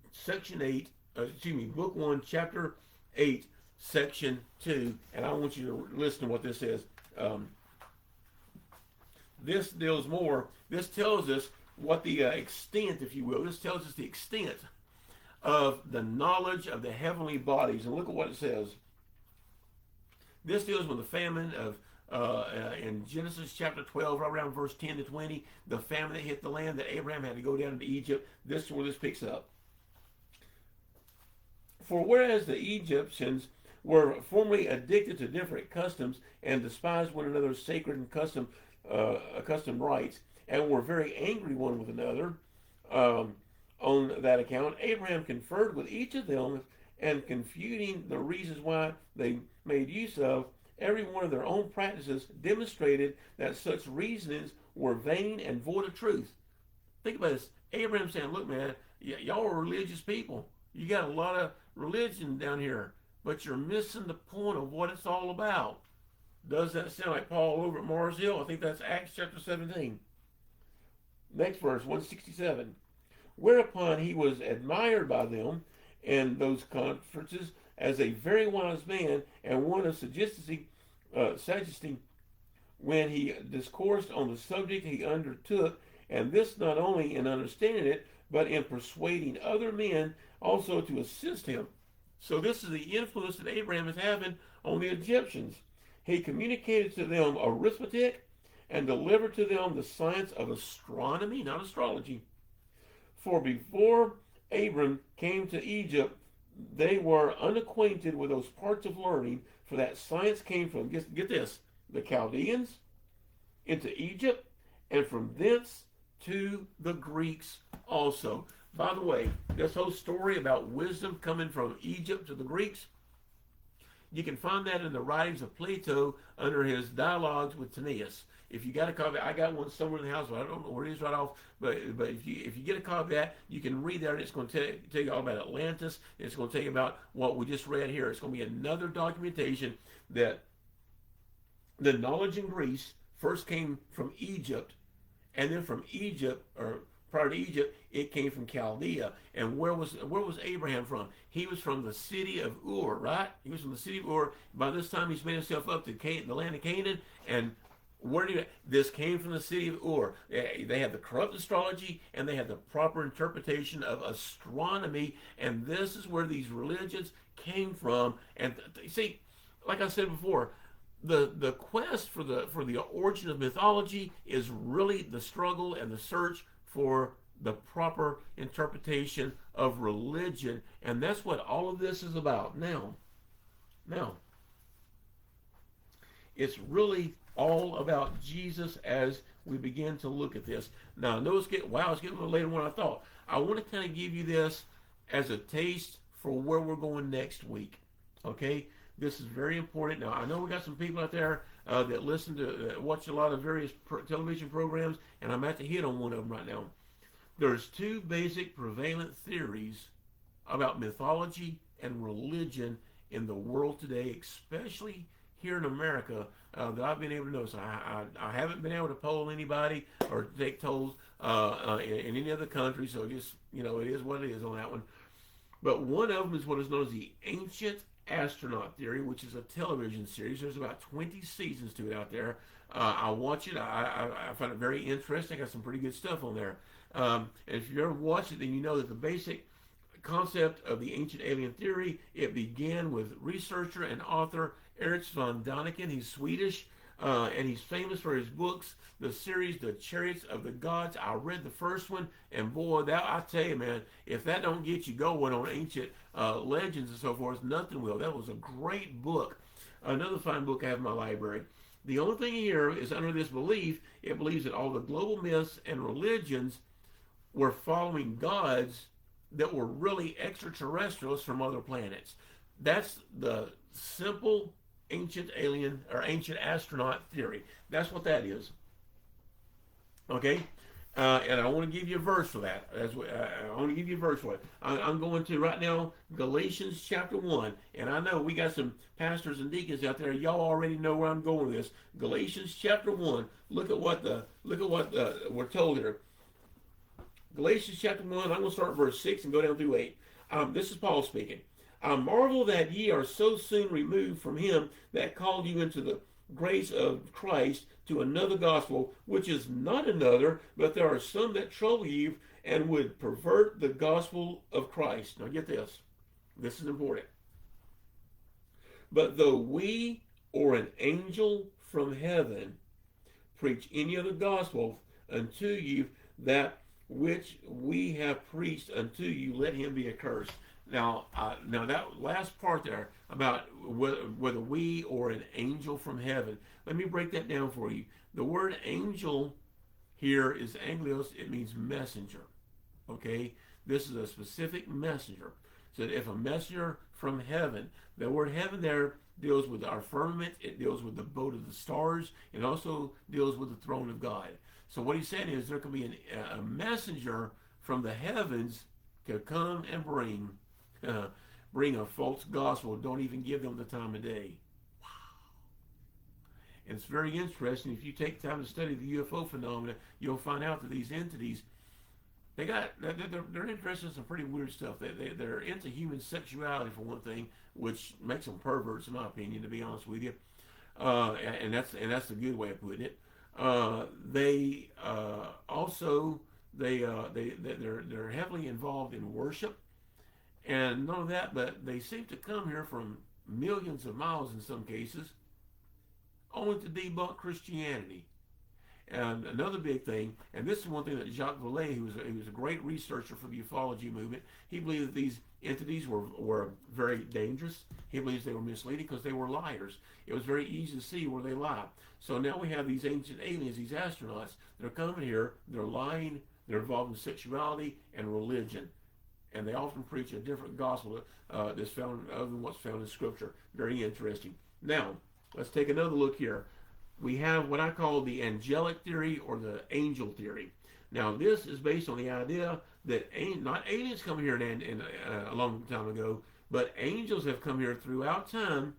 book 1, chapter 8, section 2, and I want you to listen to what this says. This tells us what the extent, if you will, this tells us the extent of the knowledge of the heavenly bodies. And look at what it says. This deals with the famine of, in Genesis chapter 12, right around verse 10 to 20, the famine that hit the land, that Abraham had to go down into Egypt. This is where this picks up. For whereas the Egyptians were formerly addicted to different customs and despised one another's sacred and accustomed rites, and were very angry one with another, um, on that account. Abraham conferred with each of them and confuting the reasons why they made use of every one of their own practices demonstrated that such reasonings were vain and void of truth. Think about this. Abraham saying, look, man, y'all are religious people. You got a lot of religion down here, but you're missing the point of what it's all about. Does that sound like Paul over at Mars Hill? I think that's Acts chapter 17. Next verse, 167. Whereupon he was admired by them in those conferences as a very wise man and one of sagacity, when he discoursed on the subject he undertook, and this not only in understanding it, but in persuading other men also to assist him. So this is the influence that Abraham is having on the Egyptians. He communicated to them arithmetic and delivered to them the science of astronomy, not astrology. For before Abram came to Egypt, they were unacquainted with those parts of learning, for that science came from, get this, the Chaldeans into Egypt, and from thence to the Greeks also. By the way, this whole story about wisdom coming from Egypt to the Greeks, you can find that in the writings of Plato under his dialogues with Timaeus. If you got a copy, I got one somewhere in the house, but I don't know where it is right off. But if you get a copy of that, you can read there, and it's going to tell you all about Atlantis. It's going to tell you about what we just read here. It's going to be another documentation that the knowledge in Greece first came from Egypt, and then from Egypt, or prior to Egypt, it came from Chaldea. And where was Abraham from? He was from the city of Ur, right? He was from the city of Ur. By this time, he's made himself up to the land of Canaan, and this came from the city of Ur. They had the corrupt astrology and they had the proper interpretation of astronomy, and this is where these religions came from. And see, like I said before, the quest for the origin of mythology is really the struggle and the search for the proper interpretation of religion, and that's what all of this is about. Now, it's really all about Jesus as we begin to look at this. Now, I know it's getting a little later than what I thought. I want to kind of give you this as a taste for where we're going next week. Okay, this is very important. Now, I know we got some people out there that listen to, watch a lot of various television programs, and I'm about to hit on one of them right now. There's two basic prevalent theories about mythology and religion in the world today, especially here in America, that I've been able to notice. I haven't been able to poll anybody or take polls in any other country, so just, it is what it is on that one. But one of them is what is known as the ancient astronaut theory, which is a television series. There's about 20 seasons to it out there. I watch it. I find it very interesting. I got some pretty good stuff on there. And if you ever watch it, then you know that the basic concept of the ancient alien theory, it began with researcher and author Erich von Däniken. He's Swedish, and he's famous for his books, the series The Chariots of the Gods. I read the first one, and boy, that, I tell you, man, if that don't get you going on ancient legends and so forth, nothing will. That was a great book. Another fine book I have in my library. The only thing here is, under this belief, it believes that all the global myths and religions were following gods that were really extraterrestrials from other planets. That's the simple ancient alien or ancient astronaut theory. That's what that is. Okay? And I want to give you a verse for that. I want to give you a verse for it. I'm going to right now Galatians chapter 1. And I know we got some pastors and deacons out there. Y'all already know where I'm going with this. Galatians chapter 1. Look at what we're told here. Galatians chapter 1, I'm going to start at verse 6 and go down through 8. This is Paul speaking. I marvel that ye are so soon removed from him that called you into the grace of Christ to another gospel, which is not another, but there are some that trouble you and would pervert the gospel of Christ. Now get this. This is important. But though we or an angel from heaven preach any other gospel unto you, that which we have preached unto you, let him be accursed. Now that last part there about whether we or an angel from heaven, let me break that down for you. The word angel here is angelos. It means messenger. Okay, this is a specific messenger. So if a messenger from heaven, the word heaven there deals with our firmament, it deals with the boat of the stars, it also deals with the throne of God. So what he's saying is there can be a messenger from the heavens to come and uh, bring a false gospel. Don't even give them the time of day. And it's very interesting. If you take time to study the UFO phenomena, you'll find out that these entities they're interested in some pretty weird stuff. They're into human sexuality for one thing, which makes them perverts, in my opinion, to be honest with you. And that's a good way of putting it. They also they're heavily involved in worship, and none of that, but they seem to come here from millions of miles in some cases, only to debunk Christianity. And another big thing, and this is one thing that Jacques Vallée, who was a great researcher for the ufology movement, he believed that these entities were very dangerous. He believes they were misleading because they were liars. It was very easy to see where they lie. So now we have these ancient aliens, these astronauts, they're coming here, they're lying, they're involved in sexuality and religion. And they often preach a different gospel that's found other than what's found in Scripture. Very interesting. Now, let's take another look here. We have what I call the angelic theory or the angel theory. Now, this is based on the idea that not aliens come here a long time ago, but angels have come here throughout time,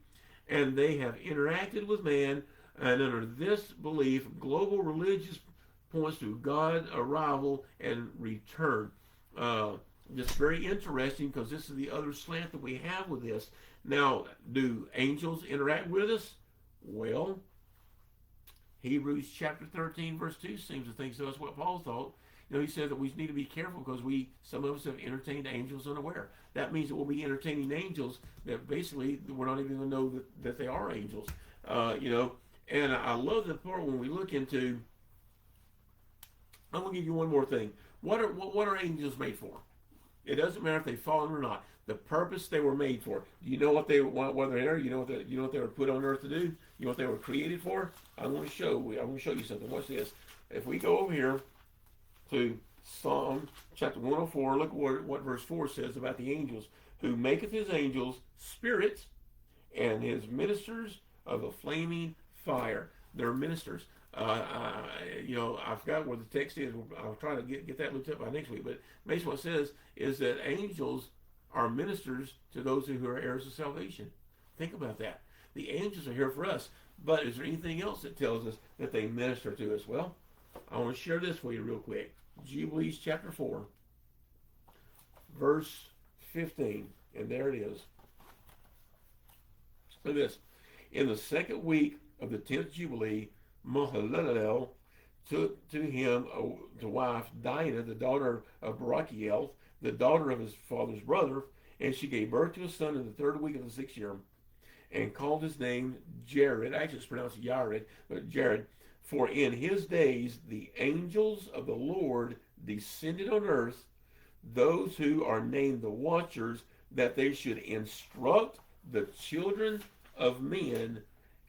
and they have interacted with man. And under this belief, global religious points to God's arrival and return. Just very interesting because this is the other slant that we have with this. Now, do angels interact with us? Well, Hebrews chapter 13, verse 2 seems to think so. That's what Paul thought. He said that we need to be careful because some of us have entertained angels unaware. That means that we'll be entertaining angels that basically we're not even going to know that they are angels. And I love the part when we look into. I'm going to give you one more thing. What are angels made for? It doesn't matter if they've fallen or not. The purpose they were made for. Do you know what they're there? You know what they were put on earth to do? You know what they were created for? I'm going to show you something. Watch this. If we go over here to Psalm chapter 104, look what verse 4 says about the angels. Who maketh his angels spirits and his ministers of a flaming fire. They're ministers. I forgot where the text is. I'll try to get that looked up by next week. But basically what it says is that angels are ministers to those who are heirs of salvation. Think about that. The angels are here for us. But is there anything else that tells us that they minister to us? Well, I want to share this for you real quick. Jubilees chapter 4, verse 15. And there it is. Look at this. In the second week of the 10th Jubilee, Mahalalel took to him to wife Dinah, the daughter of Barachiel, the daughter of his father's brother, and she gave birth to a son in the third week of the 6th year, and called his name Jared. Actually, it's pronounced Yared, but Jared. For in his days the angels of the Lord descended on earth, those who are named the watchers, that they should instruct the children of men,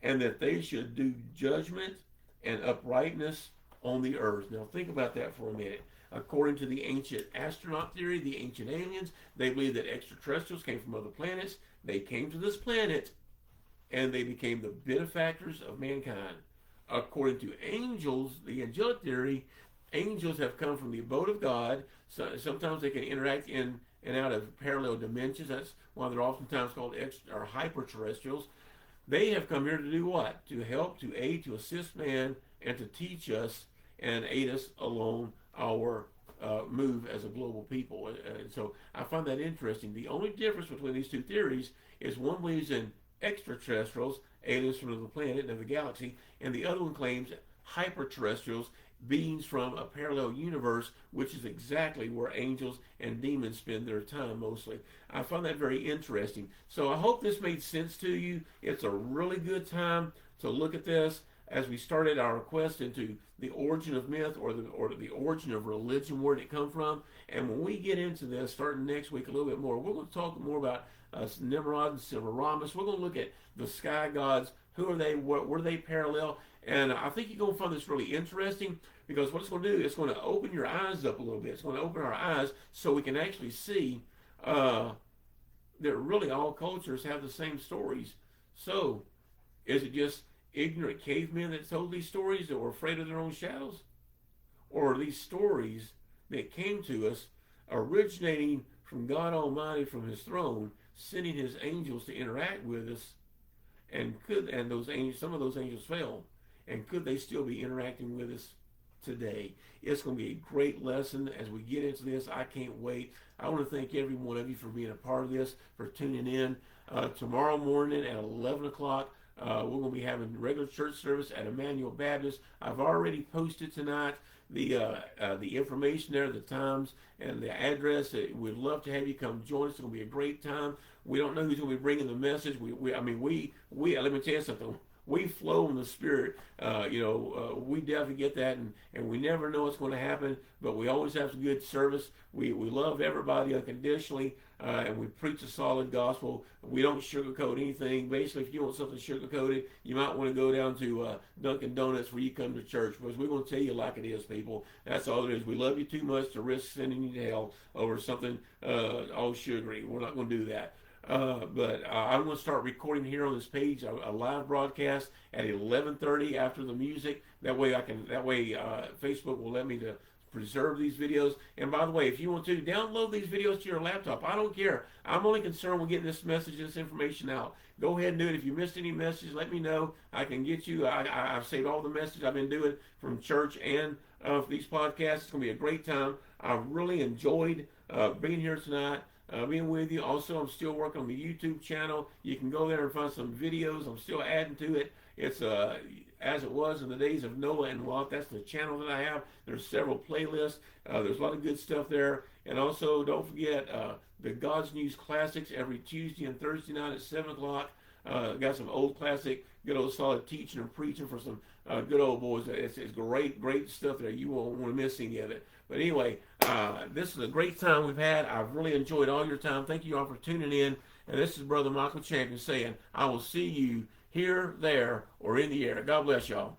and that they should do judgment and uprightness on the earth. Now think about that for a minute. According to the ancient astronaut theory, the ancient aliens, they believe that extraterrestrials came from other planets. They came to this planet and they became the benefactors of mankind. According to angels, the angelic theory, angels have come from the abode of God. So sometimes they can interact in and out of parallel dimensions. That's why they're oftentimes called hyperterrestrials. They have come here to do what? To help, to aid, to assist man, and to teach us and aid us along our move as a global people. And so I find that interesting. The only difference between these two theories is one believes in extraterrestrials, aliens from the planet and the galaxy, and the other one claims hyperterrestrials, beings from a parallel universe, which is exactly where angels and demons spend their time mostly. I find that very interesting. So I hope this made sense to you. It's a really good time to look at this. as we started our quest into the origin of myth, or the origin of religion, where did it come from. And when we get into this, starting next week a little bit more, we're going to talk more about Nimrod and Semiramis. We're going to look at the sky gods. Who are they? What were they parallel? And I think you're going to find this really interesting, because what it's going to do, it's going to open your eyes up a little bit. It's going to open our eyes so we can actually see that really all cultures have the same stories. So, is it just ignorant cavemen that told these stories that were afraid of their own shadows? Or are these stories that came to us originating from God Almighty, from His throne, sending His angels to interact with us? And those angels, some of those angels fell, and could they still be interacting with us today? It's going to be a great lesson as we get into this. I can't wait. I want to thank every one of you for being a part of this, for tuning in. Tomorrow morning at 11 o'clock, we're going to be having regular church service at Emmanuel Baptist. I've already posted tonight the information there, the times and the address. We'd love to have you come join us. It's going to be a great time. We don't know who's going to be bringing the message. Let me tell you something. We flow in the Spirit. We definitely get that, and we never know what's going to happen, but we always have some good service. We love everybody unconditionally, and we preach a solid gospel. We don't sugarcoat anything. Basically, if you want something sugarcoated, you might want to go down to Dunkin' Donuts where you come to church, because we're going to tell you like it is, people. That's all it is. We love you too much to risk sending you to hell over something all sugary. We're not going to do that. But I'm going to start recording here on this page a live broadcast at 11:30 after the music. That way Facebook will let me to preserve these videos. And by the way, if you want to download these videos to your laptop, I don't care. I'm only concerned with getting this message, this information out. Go ahead and do it. If you missed any messages, let me know. I can get you. I've saved all the messages I've been doing from church and these podcasts. It's going to be a great time. I really enjoyed being here tonight. Being with you. Also, I'm still working on the YouTube channel. You can go there and find some videos. I'm still adding to it. It's as it was in the days of Noah and Lot. That's the channel that I have. There's several playlists. There's a lot of good stuff there. And also, don't forget the God's News Classics every Tuesday and Thursday night at 7 o'clock. Got some old classic, good old solid teaching and preaching for some good old boys. It's great stuff there. You won't want to miss any of it. But anyway, this is a great time we've had. I've really enjoyed all your time. Thank you all for tuning in. And this is Brother Micheal Champion saying, I will see you here, there, or in the air. God bless y'all.